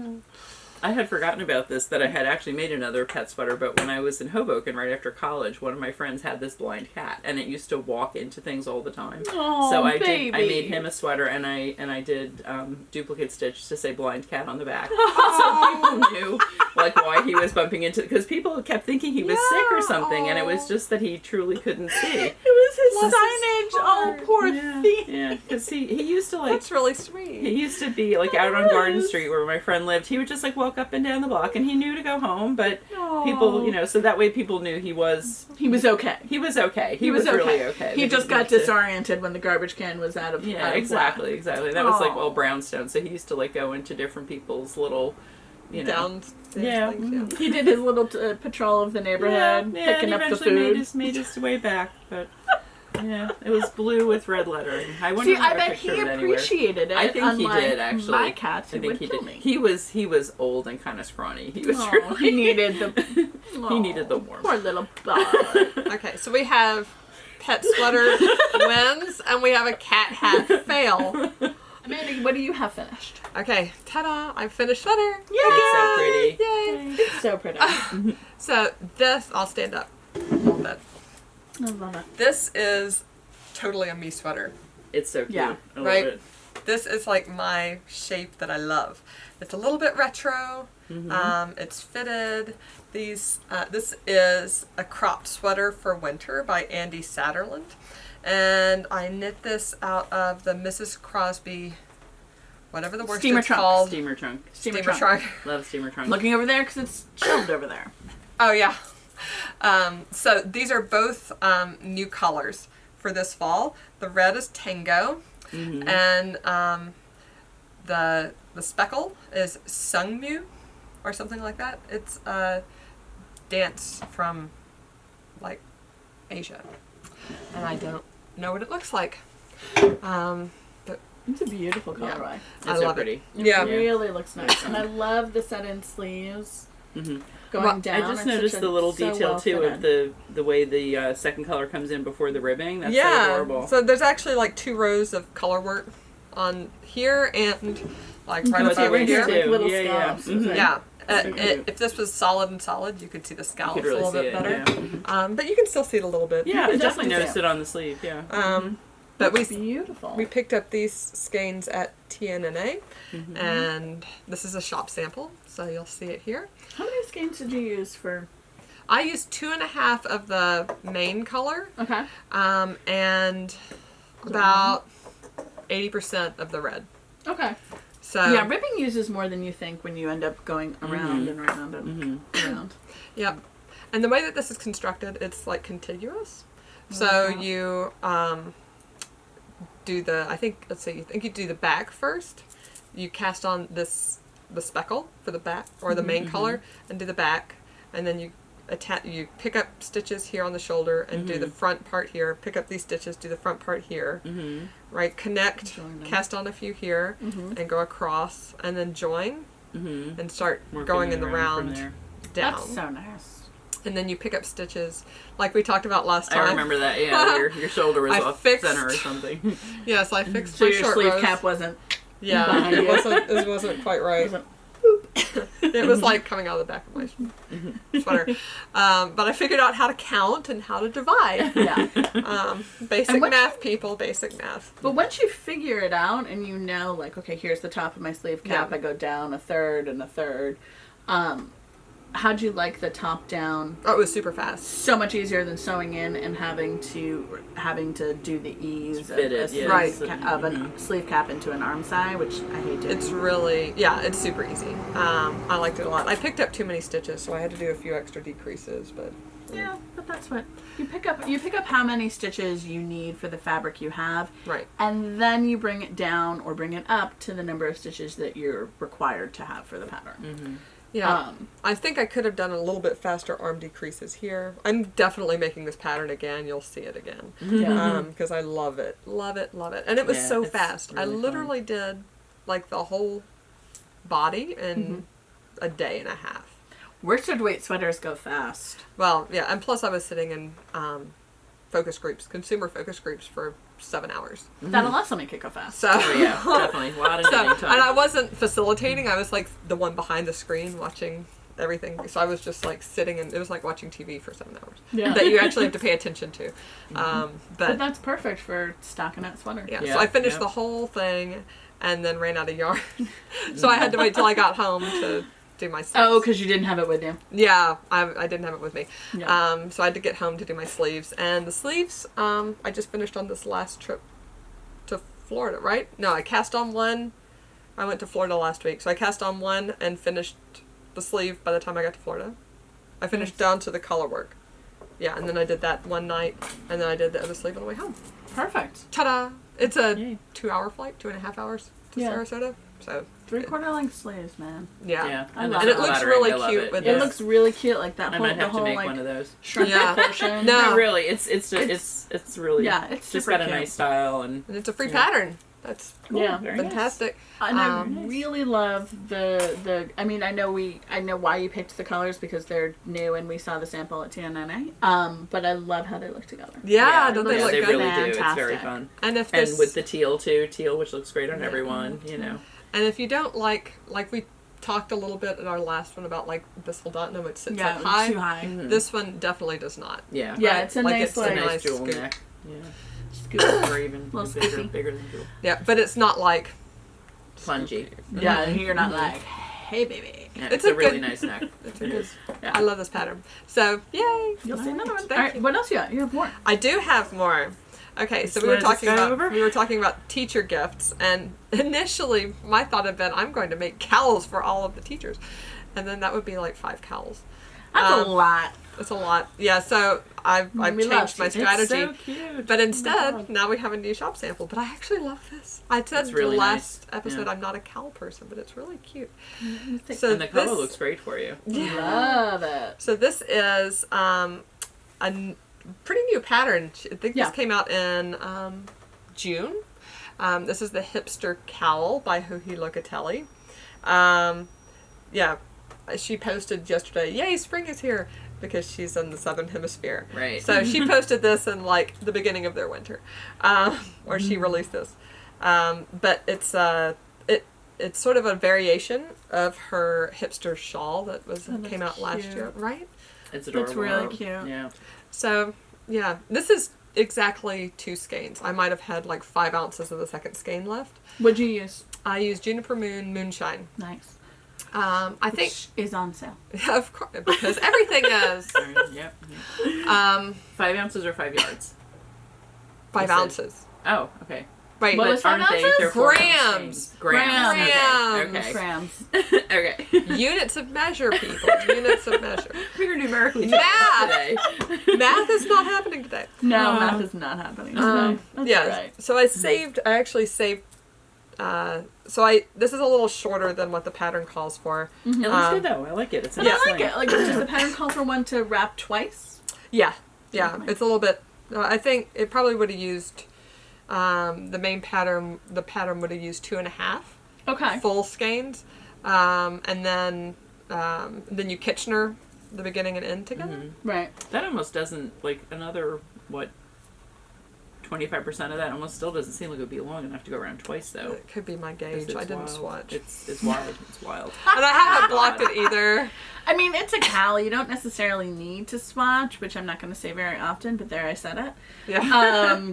I had forgotten about this, that I had actually made another pet sweater, but when I was in Hoboken right after college, one of my friends had this blind cat, and it used to walk into things all the time. oh, So I baby. made him a sweater, and I did duplicate stitch to say blind cat on the back, so people knew like why he was bumping into, because people kept thinking he was sick or something, and it was just that he truly couldn't see. It was his Bless his signage. Oh, heart. poor Yeah, thing. yeah, because he used to like. That's really He sweet. used to be like out on Garden Street where my friend lived. He would just like walk up and down the block, and he knew to go home. But people, so that way people knew he was He was okay. okay. He was really okay. He They just didn't got need to- disoriented when the garbage can was out of Yeah, out of exactly. That was like Aw. all brownstone. So he used to like go into different people's little, Down. Yeah. Things, whack. He did his little patrol of the neighborhood, picking and up the eventually food. made his way back, but. Yeah, it was blue with red lettering. I wonder See, if I have a bet picture he of it anywhere. appreciated it. I think he unlike did actually. My cats I who think would he kill did. me. He was old and kind of scrawny. He was Oh, really. he needed the. He needed the warmth. Poor little bug. Okay, so we have pet sweater wins, and we have a cat hat fail. Amanda, what do you have finished? Okay, ta-da! I finished sweater. It's so pretty. Yay! It's so pretty. So this, I'll stand up a little bit. I love it. This is totally a me sweater. It's so cute. Yeah. I love Right. it. This is like my shape that I love. It's a little bit retro. It's fitted. This is a cropped sweater for winter by Andi Satterlund, and I knit this out of the Mrs. Crosby, whatever the word Steamer it's trunk. called. Steamer trunk. Steamer Steamer trunk. trunk. Love steamer trunk. Looking over there because it's shelved over there. Oh yeah. So these are both new colors for this fall. The red is Tango, and the speckle is Sungmu, or something like that. It's a dance from like Asia, and I don't know what it looks like. But It's a beautiful colorway. It's I so love it. pretty. yeah, It really looks nice. And I love the set-in sleeves Mhm. going Well, down. I just It's noticed such the little so detail well too of fitted. the way the second color comes in before the ribbing. That's so yeah. adorable. So there's actually like 2 rows of color work on here and like right can above see right here. here, like little Yeah, yeah. scallops. Mhm. Yeah. So cute. If this was solid and solid, you could see the scallops could really a little see bit it, better. yeah. But you can still see it a little bit. Yeah, I can definitely definitely noticed see it on the sleeve. Yeah. But we Beautiful. we picked up these skeins at TNNA, Mm-hmm. and this is a shop sample, so you'll see it here. How many skeins did you use for? I used 2.5 of the main color, Okay. and about 80% of the red. Okay. So Yeah, ribbing uses more than you think when you end up going around and around and around. Yep. And the way that this is constructed, it's like contiguous. So you do the, I think you do the back first. You cast on the speckle for the back, or the main color, and do the back, and then you pick up stitches here on the shoulder and do the front part here, pick up these stitches, do the front part here, right, connect, cast on a few here, and go across, and then join, and start going in the round from down. That's so nice. And then you pick up stitches, like we talked about last time. I remember that. Yeah, your shoulder was I off fixed- center or something. Yes, I fixed So my your short sleeve rows. cap wasn't. Yeah, behind you. it wasn't quite right. Wasn't- It was like coming out of the back of my sweater. But I figured out how to count and how to divide. Yeah. Basic And what- math, people, basic math. But once you figure it out and you know, like, okay, here's the top of my sleeve cap, Yeah. I go down a third and a third. How'd you like the top down? Oh, it was super fast. So much easier than sewing in and having to do the ease Fit it, sleeve yeah. Right. of a sleeve cap into an arm side, which I hate to. It's really, it's super easy. I liked it a lot. I picked up too many stitches, so I had to do a few extra decreases, but... Yeah, but that's what you pick up. You pick up how many stitches you need for the fabric you have, Right. and then you bring it down or bring it up to the number of stitches that you're required to have for the pattern. Yeah, I think I could have done a little bit faster arm decreases here. I'm definitely making this pattern again. You'll see it again. Yeah. Because I love it. Love it, love it. And it was Yeah, so it's fast. I really literally did like the whole body in a day and a half. Worsted weight sweaters go fast. Well, yeah, and plus I was sitting in focus groups, consumer focus groups for 7 hours. That'll also make it go fast. So, Oh, yeah, definitely. A lot of knitting and I time. wasn't facilitating. I was like the one behind the screen watching everything. So I was just like sitting, and it was like watching TV for 7 hours. Yeah. That you actually have to pay attention to. But But that's perfect for stockinette sweater. yeah, Yeah, so I finished yeah. the whole thing, and then ran out of yarn. So I had to wait till I got home to do my sleeves. Oh, because you didn't have it with you. Yeah, I didn't have it with me. Yeah. So I had to get home to do my sleeves. And the sleeves, I just finished on this last trip to Florida, right? No, I cast on one. I went to Florida last week. So I cast on one and finished the sleeve by the time I got to Florida. I finished down to the color work. Yeah, and then I did that one night, and then I did the other sleeve on the way home. Perfect. Ta-da! It's a Yay. 2-hour flight, 2.5 hours to Yeah. Sarasota. So, 3/4 length sleeves, man. yeah. Yeah, I love And it it. looks Flattering. really I love cute it. with It this. looks really cute, like that I whole might the have to whole make like one of those. shrimp Yeah. portion. No. No, really, it's really Yeah, it's just super got a cute. nice style and And it's a free Yeah. pattern. That's cool. Yeah. Very nice. Fantastic. And I Um, really love the. I mean, I know why you picked the colors because they're new and we saw the sample at TNNA. But I love how they look together. Yeah, it don't looks they yeah, look they good? really do. It's very Fantastic. fun. And if And this, with the teal too, teal which looks great on Yeah. everyone, you know. and if you don't like we talked a little bit in our last one about like the Soldotna, which sits Yeah, up high. too high. Mhm. This one definitely does not. Yeah. Yeah, Right? it's a Like, nice it's a It's a like nice jewel scoop. neck. Yeah. scoop. Or even Little bigger, scoopy. bigger than jewel. Yeah, but it's not like Plungy. Yeah, you're not like, hey baby. Yeah, It's it's, a a really good- nice neck. it's a It good- is. Yeah. I love this pattern. So yay! You'll see another one. Thank All right, you. what else you got? You have more. I do have more. Okay, so Wanna just go over? we were talking about teacher gifts, and initially my thought had been I'm going to make cowls for all of the teachers, and then that would be like 5 cowls. That's a Um, lot. It's a lot. Yeah, so I've We love changed my teachers. strategy. It's so cute. But instead, God. now we have a new shop sample. But I actually love this. I said It's really the last nice. episode Yeah. I'm not a cowl person, but it's really cute. So So And the color this, looks great for you. love it. So this is pretty new pattern. I think Yeah. this came out in June. This is the Hipster Cowl by Joji Locatelli. Yeah, she posted yesterday, yay, spring is here, because she's in the southern hemisphere. Right. So she posted this in like the beginning of their winter, or she released this. But it's sort of a variation of her hipster shawl that came out last year, right? It's adorable. It's really cute. Yeah. So, yeah, this is exactly 2 skeins. I might have had like 5 ounces of the second skein left. What'd you use? I used Juniper Moon Moonshine. Nice. I think Which is on sale. of course, because everything is. Yep. 5 5 ounces or 5 yards? 5 ounces. Oh, okay. Right. What was 5 Aren't they- ounces? they're Grams. Grams. Okay. Grams. Okay. Units of measure, people. Units of measure. We're numerically Math! today. Math is not happening today. No, math is not happening today. That's Yeah. all right. So I actually saved. This is a little shorter than what the pattern calls for. It looks good though. I like it. It's a And nice I like length. it. Like, does the pattern call for one to wrap twice? Yeah. Okay. It's a little bit. I think it probably would have used. The main pattern. The pattern would have used 2.5 Okay. full skeins, and then you Kitchener the beginning and end together. Mm-hmm. Right. That almost doesn't, like, another, 25% of that almost still doesn't seem like it would be long enough to go around twice, though. It could be my gauge. It's I didn't wild. swatch. It's wild. It's wild. And I haven't blocked it either. I mean, it's a cowl. You don't necessarily need to swatch, which I'm not going to say very often, but there I said it. Yeah.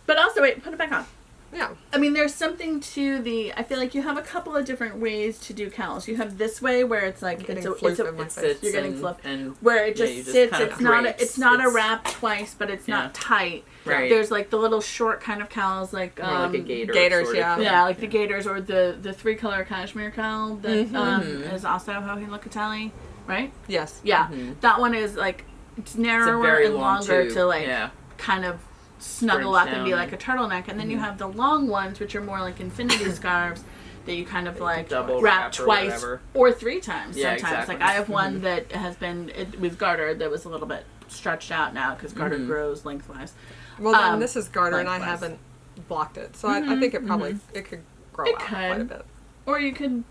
But also, wait, put it back on. Yeah. I mean, there's something to I feel like you have a couple of different ways to do cowls. You have this way where it's like, Getting it's floof a in my It face. sits you're getting and- fluff. and where it yeah, just you sits. kind of It's not drapes. it's not a It's- wrap twice, but it's Yeah. not tight. Right. There's like the little short kind of cowls, like More like a gator. Gators, sort of yeah. thing. yeah, like the gators or the 3-color cashmere cowl that Mhm. is also Joji Locatelli, right? Yes. Yeah, Mhm. that one is like it's It's a narrower very and long longer tube. to like Yeah. kind of snuggle Scrunch up and be down. like a turtleneck, and then you have the long ones which are more like infinity scarves that you kind of like double wrap wrap or twice whatever. or 3 times Yeah, sometimes. exactly. Like I have one that has been with garter that was a little bit stretched out now because garter grows lengthwise. Well, then this is garter, and I lengthwise. haven't blocked it, so I think it probably it could grow It out quite a could. bit. Or you could,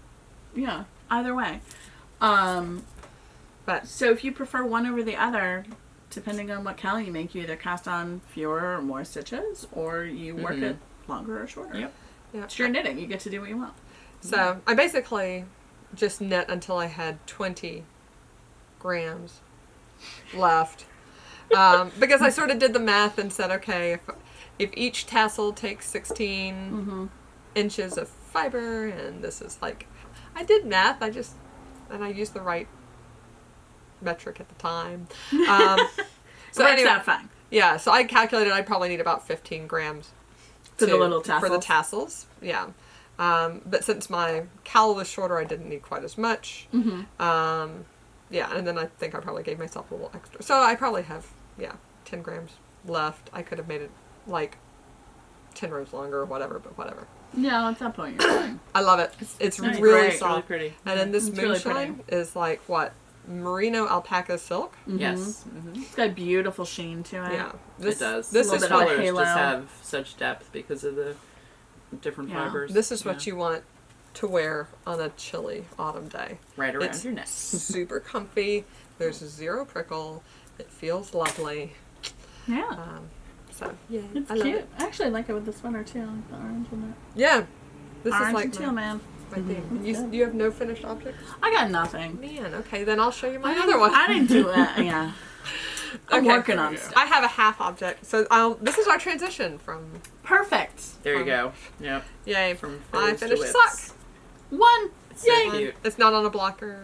yeah, either way. But So if you prefer one over the other, depending on what cowl you make, you either cast on fewer or more stitches, or you work it longer or shorter. Yep. yeah. It's your knitting. You get to do what you want. So I basically just knit until I had 20 grams left, because I sort of did the math and said, okay, if each tassel takes 16 inches of fiber, and this is like, I did math. I used the right metric at the time. So Works anyway, out fine. yeah. So I calculated I'd probably need about 15 grams For the little for the tassels? tassels. Yeah. But since my cowl was shorter, I didn't need quite as much. Yeah, and then I think I probably gave myself a little extra. So I probably have, 10 grams left. I could have made it like 10 rows longer or whatever, but whatever. Yeah, at that point you're fine. I love it. It's nice. really Great. soft. Really pretty. And then this It's really moonshine is like, what? Merino alpaca silk? Yes. It's got a beautiful sheen to it. Yeah. It does. This A is little bit what of colors halo. just have such depth because of the different Yeah. fibers. This is what you want to wear on a chilly autumn day. right around It's your neck. super comfy. There's zero prickle. It feels lovely. Yeah. So yeah, It's I love cute. it. I actually like it with the sweater too. I like the orange in it. Yeah, this Orange is like and teal, man. my thing. good. You have no finished objects? I got nothing. Man, okay, then I'll show you my I other one. I didn't do it. Yeah. I'm Okay. working on stuff. I have a half object, so this is our transition from Perfect. There you go. Yep. yay From I fills to finished whips. sock. One. It's so Yay. cute. It's not on a blocker,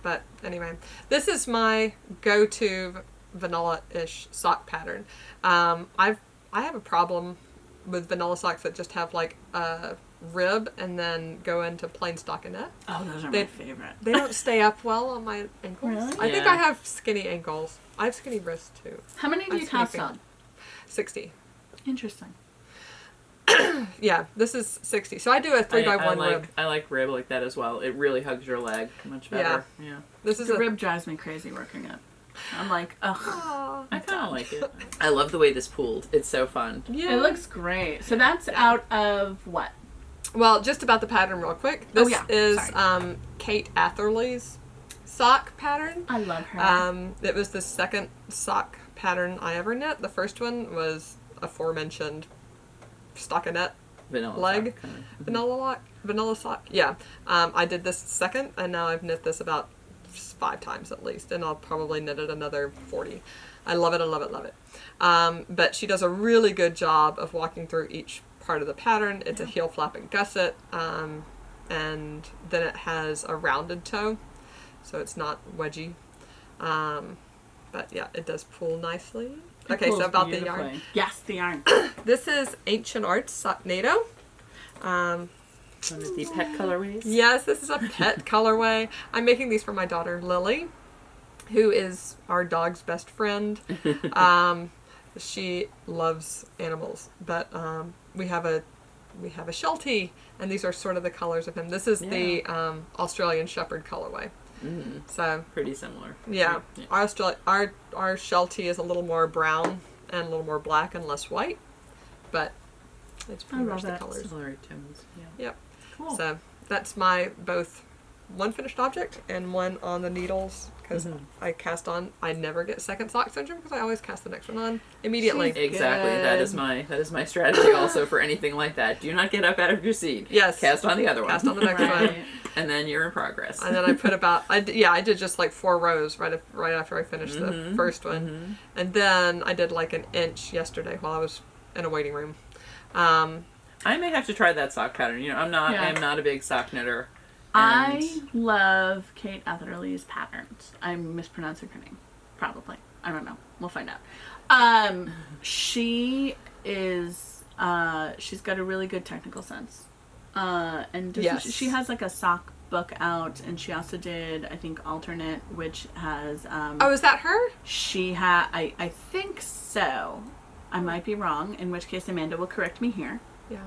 but anyway, this is my go-to vanilla-ish sock pattern. I have a problem with vanilla socks that just have like a rib and then go into plain stockinette. Oh, those are They- my favorite. They don't stay up well on my ankles. Really? I think Yeah. I have skinny ankles. I have skinny wrists too. How many do I'm you cast sleeping. on? 60. Interesting. Yeah, this is 60. So I do a 3x1 rib. I like rib like that as well. It really hugs your leg much better. Yeah. This is The a rib drives me crazy working it. I'm like, ugh. Aw. I kind of like it. I love the way this pooled. It's so fun. Yeah. It looks great. So that's out of what? Well, just about the pattern real quick. This yeah. is Sorry. Kate Atherley's sock pattern. I love her. It was the second sock pattern I ever knit. The first one was aforementioned stockinette vanilla leg. sock, kind of. Vanilla sock. Yeah. I did this second, and now I've knit this about 5 times at least, and I'll probably knit it another 40. I love it. I love it. Love it. But she does a really good job of walking through each part of the pattern. It's a heel flap and gusset, and then it has a rounded toe, so it's not wedgy. But yeah, it does pull nicely. Okay, so about the yarn. Yes, the yarn. This is Ancient Arts Socknado. One of the pet colorways. Yes, this is a pet colorway. I'm making these for my daughter Lily, who is our dog's best friend. She loves animals, but we have a Sheltie, and these are sort of the colors of him. This is the Australian Shepherd colorway. So pretty similar. Yeah, our Sheltie is a little more brown and a little more black and less white, but it's pretty much the colors. Similar tones. Yeah. Yep. Cool. So that's my both one finished object and one on the needles, because I cast on. I never get second sock syndrome because I always cast the next one on immediately. Exactly. Good. That is my strategy also for anything like that. Do not get up out of your seat. Yes. Cast on the other one. Cast on the next one. And then you're in progress. And then I put I did just like 4 rows right after I finished the first one. And then I did like an inch yesterday while I was in a waiting room. I may have to try that sock pattern. You know, I am not a big sock knitter. I love Kate Atherley's patterns. I'm mispronouncing her name. Probably. I don't know. We'll find out. She is, she's got a really good technical sense. And she has like a sock book out, and she also did, I think, Alternate, which has, oh, is that her? She I think so. I might be wrong, in which case Amanda will correct me here. Yeah.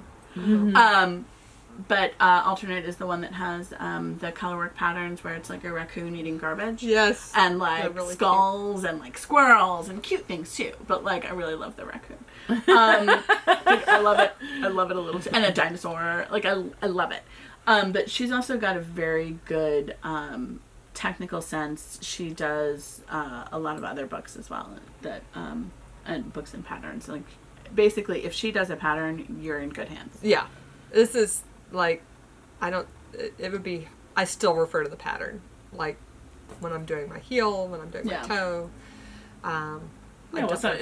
But Alternate is the one that has the colorwork patterns where it's like a raccoon eating garbage. Yes. And like really skulls and like squirrels and cute things too. But like I really love the raccoon. Like, I love it. I love it a little too. And a dinosaur. Like I love it. But she's also got a very good technical sense. She does a lot of other books as well that and books and patterns. Like basically, if she does a pattern, you're in good hands. Yeah. This is like, it would be, I still refer to the pattern. Like when I'm doing my heel, when I'm doing my toe.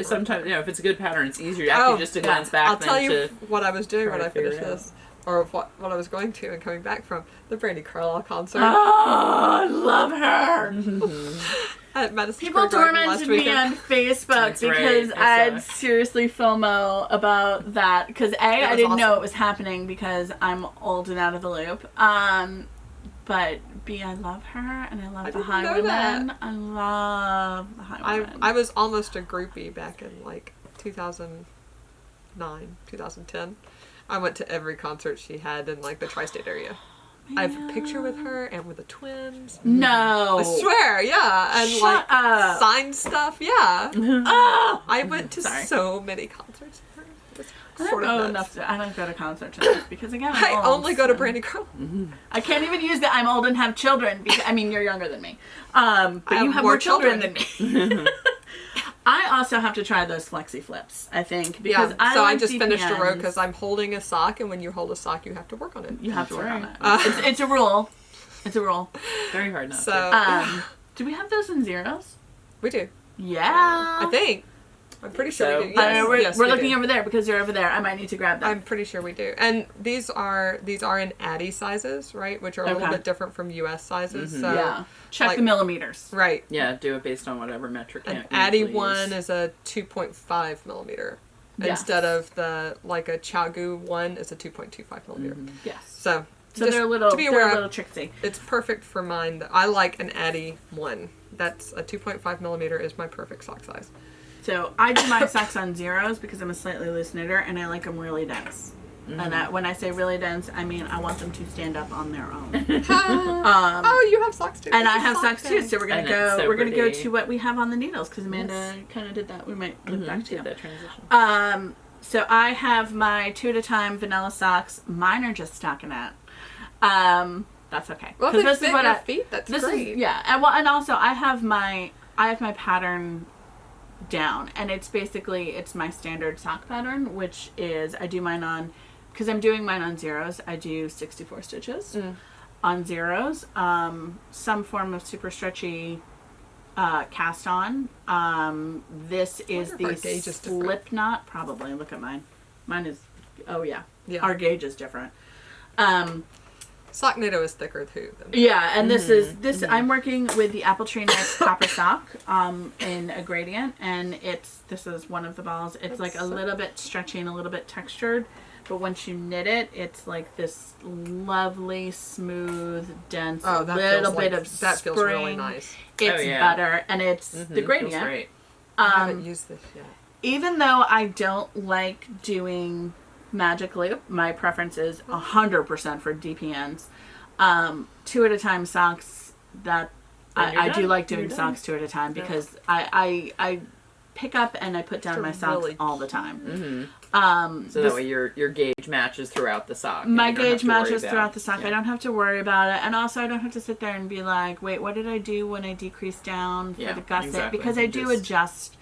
Sometimes, if it's a good pattern, it's easier actually just to glance back. I'll tell you what I was doing when I finished this. Or what I was going to and coming back from the Brandi Carlile concert. Oh, I love her. At Madison People Square Garden tormented me on Facebook because I had seriously FOMO about that. Because I didn't know it was happening because I'm old and out of the loop. But B, I love her, and I love the Highwaymen. I love the Highwaymen. I was almost a groupie back in like 2009, 2010. I went to every concert she had in like the tri-state area. I have a picture with her and with the twins. No. I swear, yeah. And Shut up. Signed stuff, yeah. Oh, I went to so many concerts with her. I don't go to concerts enough because again, I'm I old, only go to Brandi Carlile. I can't even use that I'm old and have children because you're younger than me. But you have more children than me. I also have to try those flexi flips, I think, because I just finished a row because I'm holding a sock, and when you hold a sock, you have to work on it. You have to work on it. It's a rule. It's a rule. Very hard not to. Do we have those in zeros? We do. Yeah. I think. I'm pretty sure we do. Yes, we're looking over there because you're over there. I might need to grab them. I'm pretty sure we do. And these are in Adi sizes, right? Which are a little bit different from US sizes. So yeah. Check the millimeters. Right. Yeah, do it based on whatever metric. An Adi one is a 2.5 millimeter. Yes. Instead of a Chagu one is a 2.25 millimeter. Yes. So they're a little tricksy. It's perfect for mine. I like an Adi one. That's a 2.5 millimeter is my perfect sock size. So I do my socks on zeros because I'm a slightly loose knitter and I like them really dense. And when I say really dense, I mean I want them to stand up on their own. You have socks too. And I have socks too. So we're gonna go to what we have on the needles because Amanda kind of did that. We might look back to that transition. So I have my 2 at a time vanilla socks. Mine are just stockinette. That's okay. Well, if they fit your feet, that's great. And also I have my pattern down, and it's basically my standard sock pattern, which is I do mine on because I'm doing mine on zeros, I do 64 stitches on zeros. Some form of super stretchy cast on. This is the slip knot. Probably. Look at mine. Mine is, oh yeah. Our gauge is different. Sock knitto is thicker too. Yeah, and this I'm working with the Apple Tree Knits Copper Sock in a gradient, and this is one of the balls. It's like a little bit stretchy and a little bit textured, but once you knit it, it's like this lovely, smooth, dense little bit of spring. That feels really nice. It's butter, and it's the gradient. Great. I haven't used this yet. Even though I don't like doing magic loop, my preference is 100% for DPNs. 2 at a time socks, that I do like doing socks 2 at a time, because I pick up and I put down my socks all the time. So that way your gauge matches throughout the sock. My gauge matches throughout the sock. I don't have to worry about it, and also I don't have to sit there and be like, wait, what did I do when I decreased down for the gusset? Because I do adjust.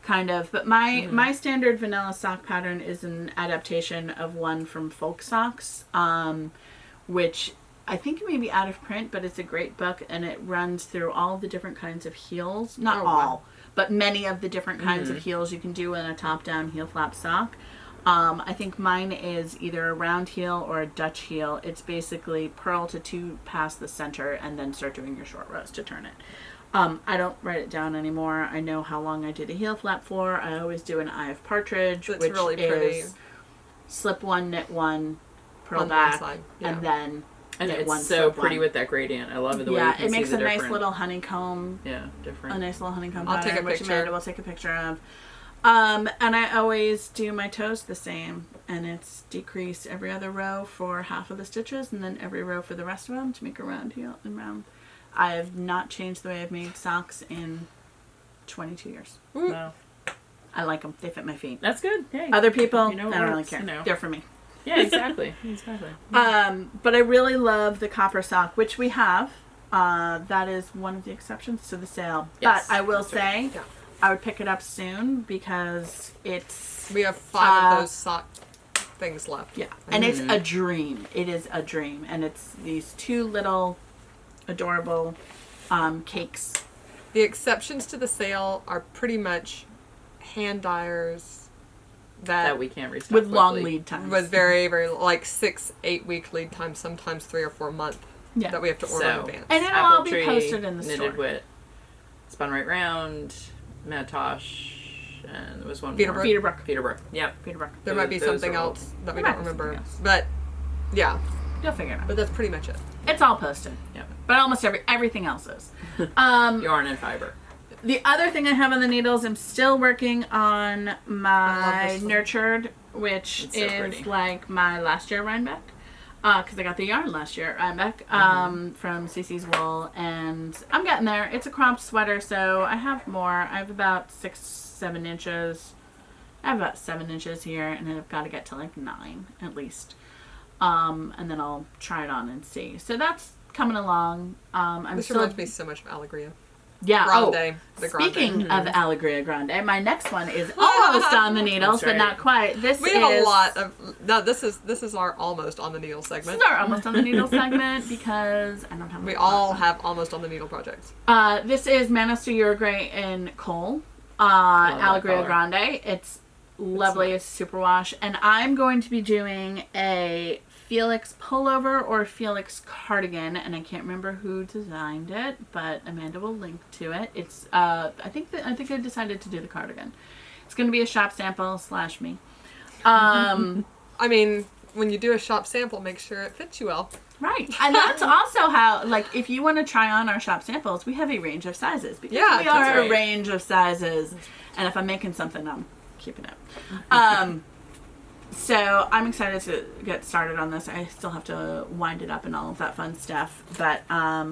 Kind of, but my standard vanilla sock pattern is an adaptation of one from Folk Socks, which I think may be out of print, but it's a great book, and it runs through all the different kinds of heels. Not all, but many of the different kinds of heels you can do in a top-down heel flap sock. I think mine is either a round heel or a Dutch heel. It's basically purl to 2 past the center, and then start doing your short rows to turn it. I don't write it down anymore. I know how long I did a heel flap for. I always do an eye of partridge, which really pretty. Is slip 1, knit 1, purl on back, and then knit 1. It's so pretty with that gradient. I love it the way you can it makes see a the nice little honeycomb. Yeah, different. A nice little honeycomb I'll take a pattern, which picture. Amanda will take a picture of. And I always do my toes the same, and it's decrease every other row for half of the stitches, and then every row for the rest of them to make a round heel and round. I have not changed the way I've made socks in 22 years. Wow. I like them. They fit my feet. That's good. Hey. Other people, I don't really works, care. you know. They're for me. Yeah, exactly. Exactly. But I really love the copper sock, which we have. That is one of the exceptions to the sale. Yes, but I will say, I would pick it up soon, because we have 5 of those sock things left. Yeah, and it's a dream. It is a dream, and it's these 2 little adorable cakes. The exceptions to the sale are pretty much hand dyers that we can't restock with long quickly. lead times. With very, very, like 6-8 week lead time, sometimes 3 or 4 month that we have to order in advance. And it'll all be posted in the store. Knitted wit, spun right round, Matosh, and there was one Peterbrook. more. Peterbrook. Yep. Peterbrook. There might be something else that we don't remember. But, yeah. You'll figure it out. But that's pretty much it. It's all posted. Yep. But almost everything else is. Yarn and fiber. The other thing I have on the needles, I'm still working on my Nurtured, which is like my last year Rhinebeck. Because I got the yarn last year, Rhinebeck, from CC's Wool, and I'm getting there. It's a cropped sweater, so I have more. I have about 6-7 inches. I have about 7 inches here, and I've got to get to like 9 at least. And then I'll try it on and see. So that's coming along. This reminds me so much of Allegria. Yeah. Grande. Speaking of Allegria Grande, my next one is almost on the needles, but not quite. We have a lot of. No, this is our almost on the needle segment. This is our almost on the needle segment, because I don't have. We all have almost on the needle projects. This is Manos to Uruguay in Coal, Allegria Grande. It's lovely. It's super wash, and I'm going to be doing a Felix Pullover or Felix Cardigan, and I can't remember who designed it, but Amanda will link to it. It's I think I decided to do the cardigan. It's going to be a shop sample / me. I mean, when you do a shop sample, make sure it fits you well. Right. And that's also how, like, if you want to try on our shop samples, we have a range of sizes, because we are a range of sizes, and if I'm making something, I'm keeping it. So I'm excited to get started on this. I still have to wind it up and all of that fun stuff. But I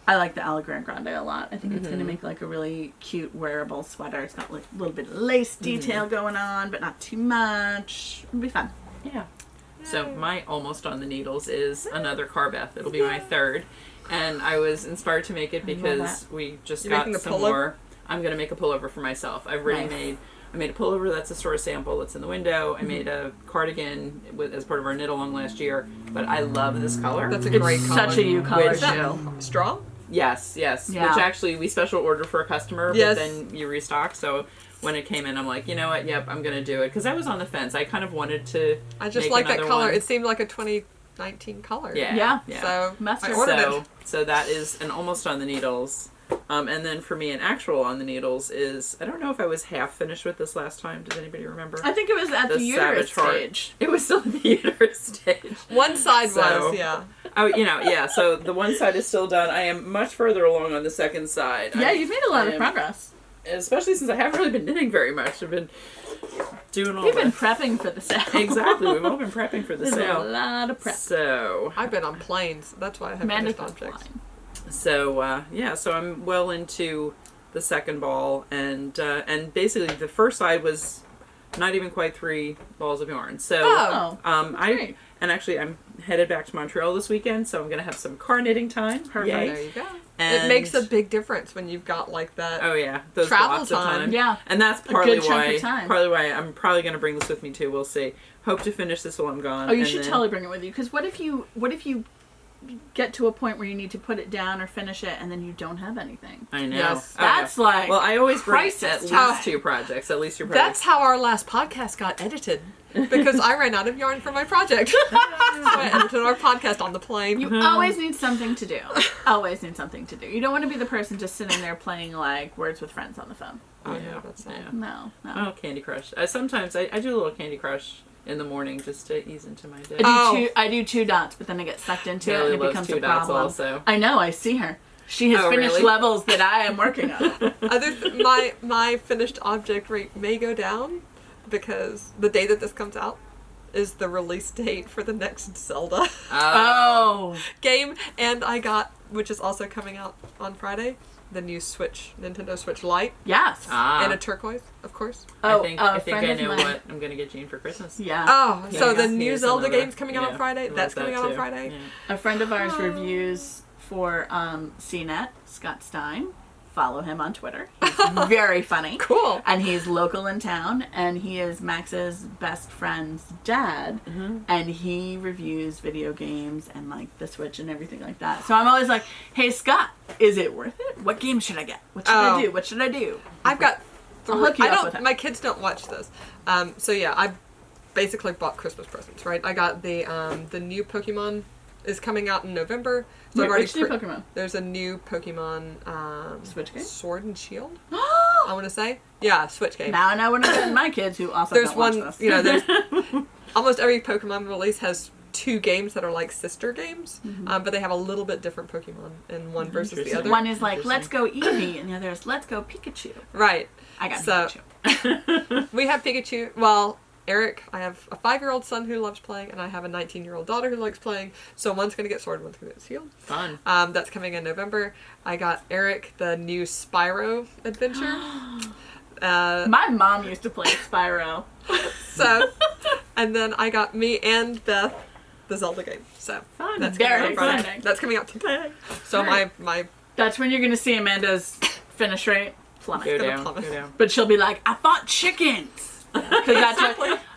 like the Allegria Grande a lot. I think it's going to make like a really cute wearable sweater. It's got like a little bit of lace detail going on, but not too much. It'll be fun. Yeah. So my almost on the needles is another Carbeth. It'll be my 3rd. And I was inspired to make it because we just got some more. I'm going to make a pullover for myself. I've already made I made a pullover that's a store sample that's in the window. I made a cardigan as part of our knit along last year, but I love this color. That's a great It's color. such a you color Which- too. Straw? Yes. Yeah. Which actually we special ordered for a customer, Yes. but then you restock. So when it came in, I'm like, you know what? Yep, I'm gonna do it because I was on the fence. I kind of wanted to. I just make like that another color. one. It seemed like a 2019 color. Yeah. So Mustard. I ordered it. So that is an almost on the needles. And then for me, an actual on the needles is, I don't know if I was half finished with this last time. Does anybody remember? I think it was at the uterus Savage Heart. stage. It was still at the uterus stage. One side So- was, yeah. Oh, yeah. So the one side is still done. I am much further along on the second side. Yeah, you've made a lot of progress. Especially since I haven't really been knitting very much. I've been doing all We've been the... prepping for the sale. Exactly. We've all been prepping for the There's a sale. lot of prep. So... I've been on planes. That's why I have Amanda's finished been objects. flying. So I'm well into the second ball, and basically the first side was not even quite 3 balls of yarn. So Oh, I'm headed back to Montreal this weekend, so I'm gonna have some car knitting time. Perfect. Yay. There you go. And It makes a big difference when you've got like that. Oh yeah, those Travel blocks of time. time. Yeah. And that's A partly good chunk of time. why I'm probably gonna bring this with me too. We'll see. Hope to finish this while I'm gone. Oh, you and should then- totally bring it with you. Because what if you get to a point where you need to put it down or finish it, and then you don't have anything? I know. Yes. Oh, yeah. That's like Well, I always bring crisis at least time. 2 projects. At least you're probably... That's how our last podcast got edited. Because I ran out of yarn for my project. So I edited our podcast on the plane. You always need something to do. Always need something to do. You don't want to be the person just sitting there playing like Words with Friends on the phone. Oh, Yeah. no, that's not. Yeah. No. Oh, Candy Crush. Sometimes I do a little Candy Crush in the morning just to ease into my day. I do 2 dots, but then I get sucked into it Kelly and it loves becomes 2 a dots problem. also. I know. I see her. She has Oh, finished really? levels that I am working on. My finished object rate may go down because the day that this comes out is the release date for the next Zelda Oh. game, and I got, which is also coming out on Friday, the new Nintendo Switch Lite, Yes. and a turquoise, of course. I Oh, think a I friend of know mine. what I'm gonna get Jean for Christmas. Yeah. Oh, Yeah, so I the guess new here's Zelda another- game's coming out on yeah, Friday. I That's love coming that out on too. Friday. Yeah. A friend of ours reviews for CNET, Scott Stein. Follow him on Twitter. He's very funny. Cool. And he's local in town, and he is Max's best friend's dad, and he reviews video games and like the Switch and everything like that. So I'm always like, "Hey Scott, is it worth it? What game should I get? What should I Oh. do? What should I do?" I've got I'll hook you I up don't. with it. My kids don't watch this, so yeah, I basically bought Christmas presents. Right, I got the new Pokemon is coming out in November. So I've already Which new Pokemon? There's a new Pokemon Switch game? Sword and Shield. I want to say, yeah, Switch game. Now I know what I'm doing my kids who also There's don't watch one, this. there's almost every Pokemon release has 2 games that are like sister games, but they have a little bit different Pokemon in one versus the Interesting. other. One is like, "Let's go Eevee," and the other is, "Let's go Pikachu." Right. I got So- Pikachu. We have Pikachu. Well, Eric, I have a 5-year-old son who loves playing, and I have a 19-year-old daughter who likes playing. So one's going to get Sword, one's going to get Shield. Fun. That's coming in November. I got Eric the new Spyro adventure. My mom used to play Spyro. So, and then I got me and Beth the Zelda game. So Fun. that's Very coming out Friday. exciting. That's coming out today. So Right. my That's when you're going to see Amanda's finish rate plummet. Go gonna down. plummet. Go down. But she'll be like, "I fought chickens." Because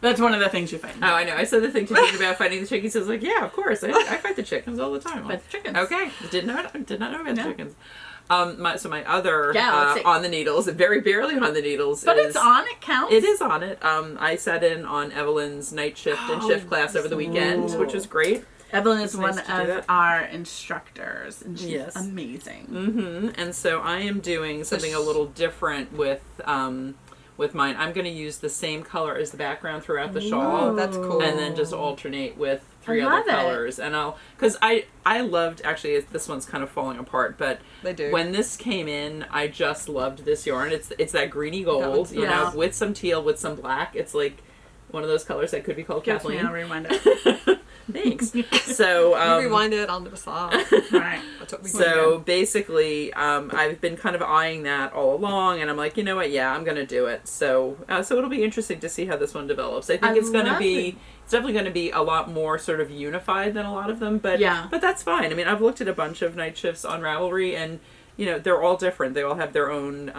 that's one of the things you fight. Oh, I know. I said the thing to Jean about fighting the chickens. I was like, yeah, of course. I fight the chickens all the time. Fight the chickens. Okay. Did not know about No. chickens. My other Yeah, let's see. on the needles, very barely on the needles. But is, it's on. It counts. It is on it. I sat in on Evelyn's night shift and shift class over the weekend, Ooh. which was great. Evelyn is It's one nice to do of that. our instructors, and she's Yes. amazing. Mm-hmm. And so I am doing something a little different with mine. I'm going to use the same color as the background throughout the shawl. Oh, that's cool. And then just alternate with 3 I other love it. colors. And because I loved, actually, this one's kind of falling apart, but They do. when this came in, I just loved this yarn. It's that greeny gold, one's you nice. know, with some teal, with some black. It's like one of those colors that could be called Gives me Kathleen. a reminder. Thanks. So, you rewind it onto the side. Right. That's what we so basically, I've been kind of eyeing that all along, and I'm like, you know what? Yeah, I'm gonna do it. So it'll be interesting to see how this one develops. I think I it's gonna love be, it. it's definitely gonna be a lot more sort of unified than a lot of them. But Yeah. but that's fine. I mean, I've looked at a bunch of night shifts on Ravelry, and they're all different. They all have their own.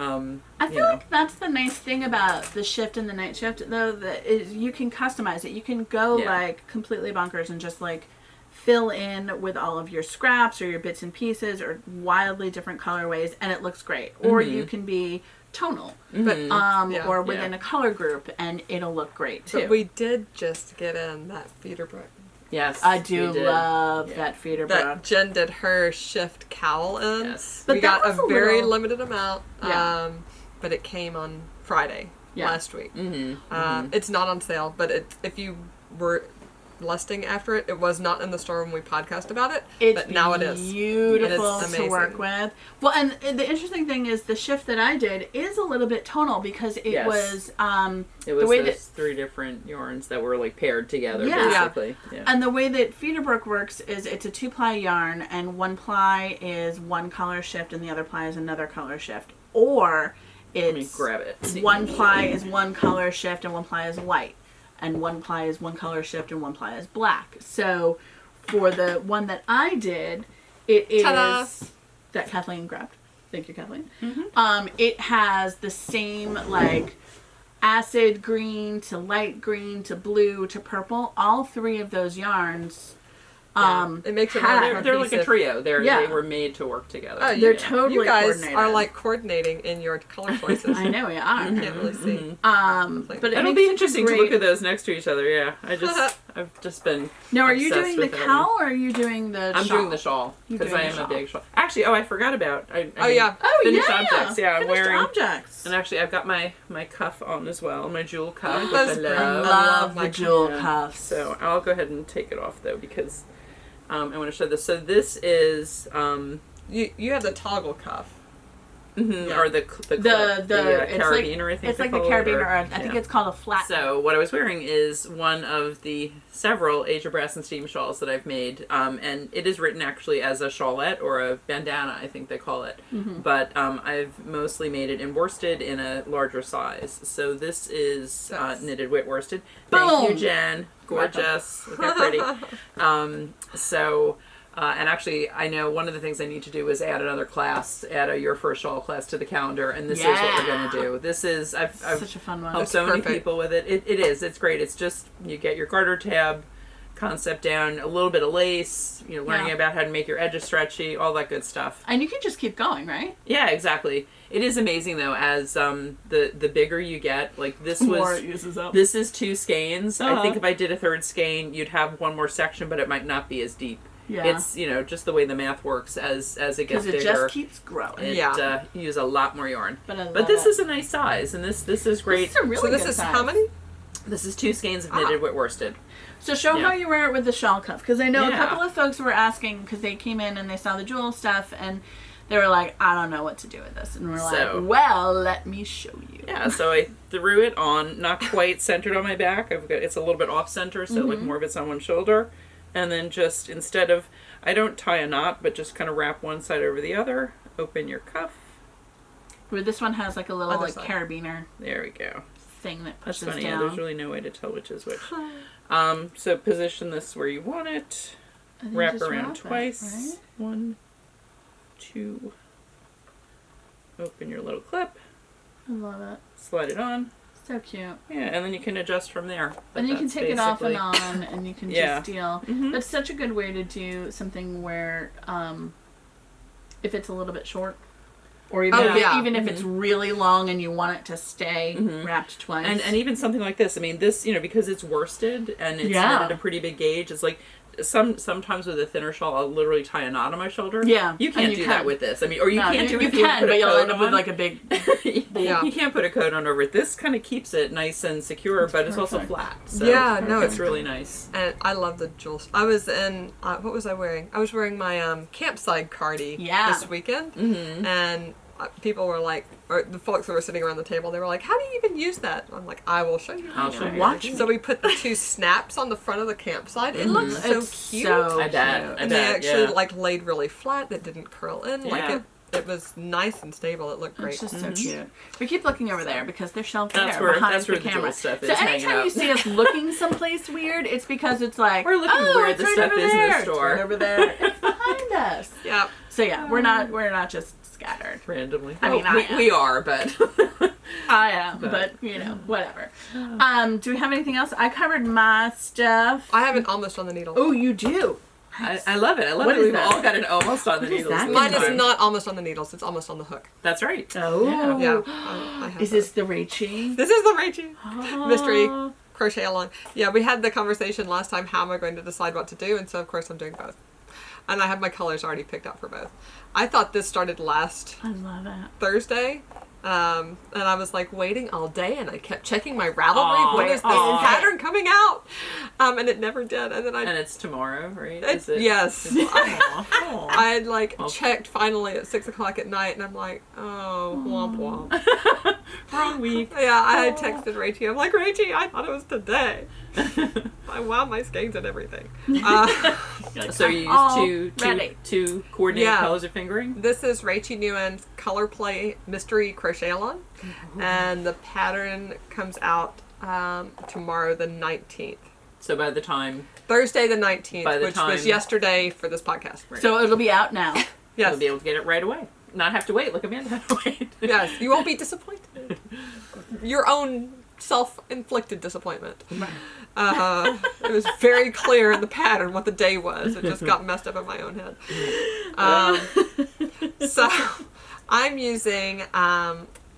I feel like that's the nice thing about the shift and the night shift, though, that is you can customize it. You can go like completely bonkers and just like fill in with all of your scraps or your bits and pieces or wildly different colorways, and it looks great. Or you can be tonal, but or within a color group, and it'll look great too. But we did just get in that feeder brook. Yes, I do love that feeder brook. That Jen did her shift cowl in. Yes, but we got was a very little... limited amount. But it came on Friday last week. It's not on sale, but if you were lusting after it, it was not in the store when we podcast about it. But now it is beautiful to work with. Well, and the interesting thing is the shift that I did is a little bit tonal because it was it was the way those 3 different yarns that were like paired together basically. Yeah. And the way that Feederbrook works is it's a 2-ply yarn, and 1 ply is one color shift and the other ply is another color shift. Or it's let me grab it. 1 ply is one color shift and 1 ply is white. And 1 ply is one color shift and 1 ply is black. So for the one that I did, it is that Kathleen grabbed. Thank you, Kathleen. It has the same like acid green to light green to blue to purple. All 3 of those yarns. It makes it they're like a trio. They were made to work together. Oh, they're totally you guys coordinated. are like coordinating in your color choices. I know we are. You can't really see. But it'll be interesting to look at those next to each other. Yeah, I've just been. Now, are you doing the cowl or are you doing the shawl? I'm doing the shawl because I am a big shawl. Actually, I forgot about. Finished objects. Yeah, I'm wearing objects. And actually, I've got my cuff on as well, my jewel cuff. I love the jewel cuffs. So I'll go ahead and take it off though because. I want to show this. So this is you have the toggle cuff, or the carabiner. I think it's like the carabiner. Or I think it's called a flat. So what I was wearing is one of the several Asia Brass and Steam shawls that I've made, and it is written actually as a shawlette or a bandana, I think they call it. But I've mostly made it in worsted in a larger size. So this is knitted wet worsted. Thank you, Jen. Gorgeous. Look how pretty. And actually, I know one of the things I need to do is add another class, add a Your First Shawl class to the calendar, and this is what we're going to do. This is, I've such a fun one. Helped so many people with it. It is. It's great. It's just, you get your garter tab concept down, a little bit of lace, learning about how to make your edges stretchy, all that good stuff. And you can just keep going, right? Yeah, exactly. It is amazing though, as the bigger you get, like this this is 2 skeins. I think if I did a 3rd skein, you'd have one more section, but it might not be as deep. Yeah. It's, just the way the math works as it gets bigger. Because it just keeps growing. You use a lot more yarn. But this is a nice size, and this is great. This is a really good size. How many? This is 2 skeins of knitted wet worsted. So show how you wear it with the shawl cuff, because I know a couple of folks were asking, because they came in and they saw the jewel stuff, and they were like, I don't know what to do with this. And we're like, well, let me show you. Yeah, so I threw it on, not quite centered on my back. It's a little bit off center, so like more of it's on one shoulder. And then just, instead of, I don't tie a knot, but just kind of wrap one side over the other, open your cuff. Where this one has like a little carabiner. There we go. Thing that pushes That's funny. down. Yeah, there's really no way to tell which is which. So position this where you want it. Wrap around twice. Right? 1, 2. Open your little clip. I love it. Slide it on. So cute. Yeah, and then you can adjust from there. And you can take it off and on, and you can just deal. That's such a good way to do something where, if it's a little bit short, or even if it's really long and you want it to stay wrapped twice. And even something like this. I mean, this, because it's worsted and it's knitted a pretty big gauge, it's like, sometimes with a thinner shawl, I'll literally tie a knot on my shoulder. Yeah. You can't do that with this. I mean, or you can't do it if you can, but you'll end up with like a big... You can't put a coat on over it. This kind of keeps it nice and secure, but it's also flat. So it's really nice. And I love the jewels. I was in, what was I wearing? I was wearing my campside cardi this weekend. And people were like, or the folks that were sitting around the table, they were like, how do you even use that? I'm like, I will show you. I'll show you. Watch. So we put the 2 snaps on the front of the campsite. It looks so cute. I bet. And they actually laid really flat. That didn't curl in. Like it was nice and stable. It looked great. It's just so cute. We keep looking over there because they're shelved behind the camera. Stuff is so anytime you see us looking someplace weird, it's because it's like, we're looking where the stuff is in the store. It's right over there. It's behind us. Yeah. So we're not just scattered. Randomly. I mean, Well, I am. we are, but I am, but you know, whatever. Do we have anything else? I covered my stuff. I have an almost on the needle. Oh, you do. I love it. I love What that is we've that? all got an almost on the What is needles. that? this Mine is time. not almost on the needles. It's almost on the hook. That's right. Oh. Yeah. I have Is this the Rachy? This is the Rachy mystery Oh. crochet along. Yeah, we had the conversation last time. How am I going to decide what to do? And so of course I'm doing both. And I have my colors already picked out for both. I thought this started last I love it. Thursday. And I was like waiting all day, and I kept checking my Ravelry. When is this Aw. pattern coming out? And it never did. And then And it's tomorrow, right? yes, Aw. I had like Well. checked finally at 6:00 at night, and I'm like, oh, womp womp. Wrong week. Yeah, I had texted Rachy. I'm like, Rachy, I thought it was today. I wound my skeins and everything. So you all used ready. two coordinated Yeah. colors of fingering? This is Rachy Newin's Color Play Mystery Crochet Along, and the pattern comes out tomorrow, the 19th. So by the time Thursday the 19th, By the which time- was yesterday for this podcast. So it'll be out now. Yes. you'll be able to get it right away. Not have to wait. Look, Amanda had to wait. Yes, you won't be disappointed. Your own self-inflicted disappointment. It was very clear in the pattern what the day was. It just got messed up in my own head. So I'm using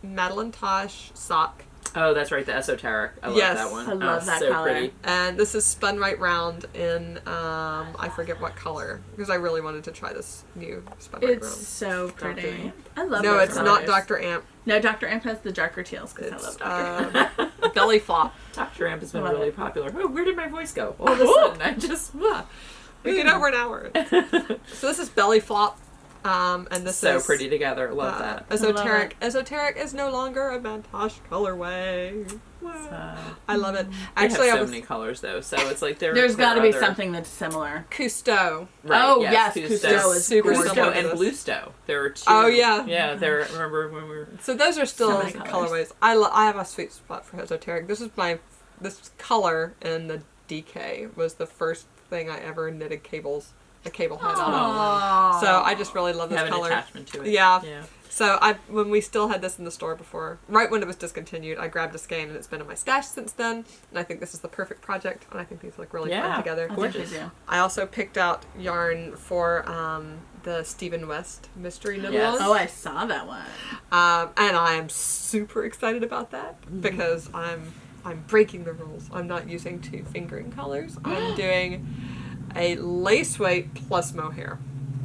Madeline Tosh sock, Oh, that's right. The esoteric. I love Yes. that one. I love Oh, that so color. pretty. and this is spun right round in I forget what color, because I really wanted to try this new spun right It's round. so Dr. pretty. Amp? I love No, those it's not colors. Dr. Amp. No, Dr. Amp has the darker teals because I It's love Dr. Amp. Belly Flop. Dr. Amp has been Love really it. popular. Oh, where did my voice go? All of a sudden, I just... We get over an hour. So this is Belly Flop. And this so is pretty together. Love that. Esoteric. Esoteric is no longer a Mantosh colorway. I love it. They Actually, have I so was many colors, though. So it's like There's got to be other- something that's similar. Cousteau. Right, Oh, yes, Cousteau. Cousteau is Super gorgeous. similar Cousteau to and this. Blue Stow. There are two. Oh, yeah. Yeah, there. Remember when we were... So those are still So many colors. colorways. I have a sweet spot for esoteric. This color in the DK was the first thing I ever knitted a cable head on. Aww. So I just really love this have an color. attachment to it. Yeah. Yeah. So when we still had this in the store before, right when it was discontinued, I grabbed a skein, and it's been in my stash since then. And I think this is the perfect project, and I think these look really Yeah. fun together. I think they Gorgeous. do. I also picked out yarn for the Stephen West Mystery Knit Yes. Along. Oh, I saw that one. And I am super excited about that because I'm breaking the rules. I'm not using two fingering colors. I'm doing a lace weight plus mohair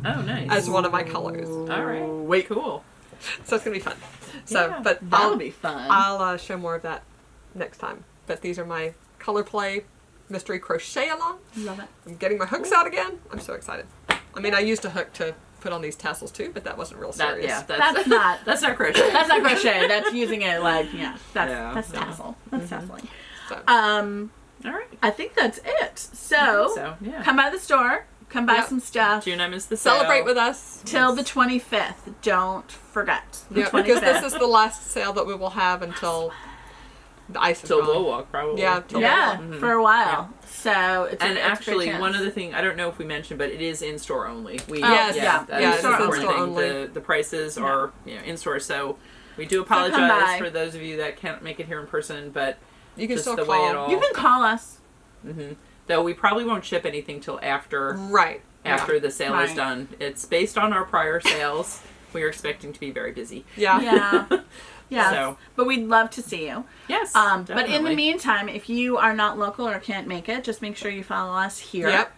Oh, nice. as one of my colors. All right. Wait. Cool. So it's gonna be fun. So, Yeah, but That'll be fun. I'll show more of that next time. But these are my Color Play Mystery Crochet Along. Love it. I'm getting my hooks out again. I'm so excited. I mean, I used a hook to put on these tassels too, but that wasn't real serious. That's not. That's not crochet. That's not crochet. That's using it like That's Yeah. tassel. That's tasseling. So, All right. I think that's it. So, So yeah. come by the store. Come buy Yep. some stuff. June is the sale. celebrate with us. Till the 25th. Don't forget. The Yeah, 25th. because this is the last sale that we will have until the ice is Till gone. Low Walk, probably. Yeah, till yeah, Mhm. for a while. So it's And it's a actually, great one chance. other thing, I don't know if we mentioned, but it is in store only. Yes, yeah. that Yeah, is it the is in important store thing. only. The prices Yeah. are in store, so we do come by. apologize for those of you that can't make it here in person, but You can just still the call. way it all. You can call us. Though we probably won't ship anything till after Right. after the sale is Right. done. It's based on our prior sales. We are expecting to be very busy. Yeah. Yeah. Yeah. So But we'd love to see you. yes, But in the definitely. meantime, if you are not local or can't make it, just make sure you follow us here. Yep.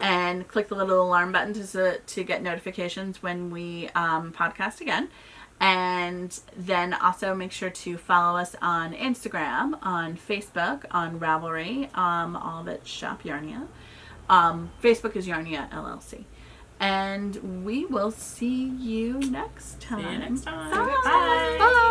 And click the little alarm button to get notifications when we podcast again. And then also make sure to follow us on Instagram, on Facebook, on Ravelry, all of it Shop Yarnia. Facebook is Yarnia LLC. And we will see you next time. See you next time. Bye. Bye.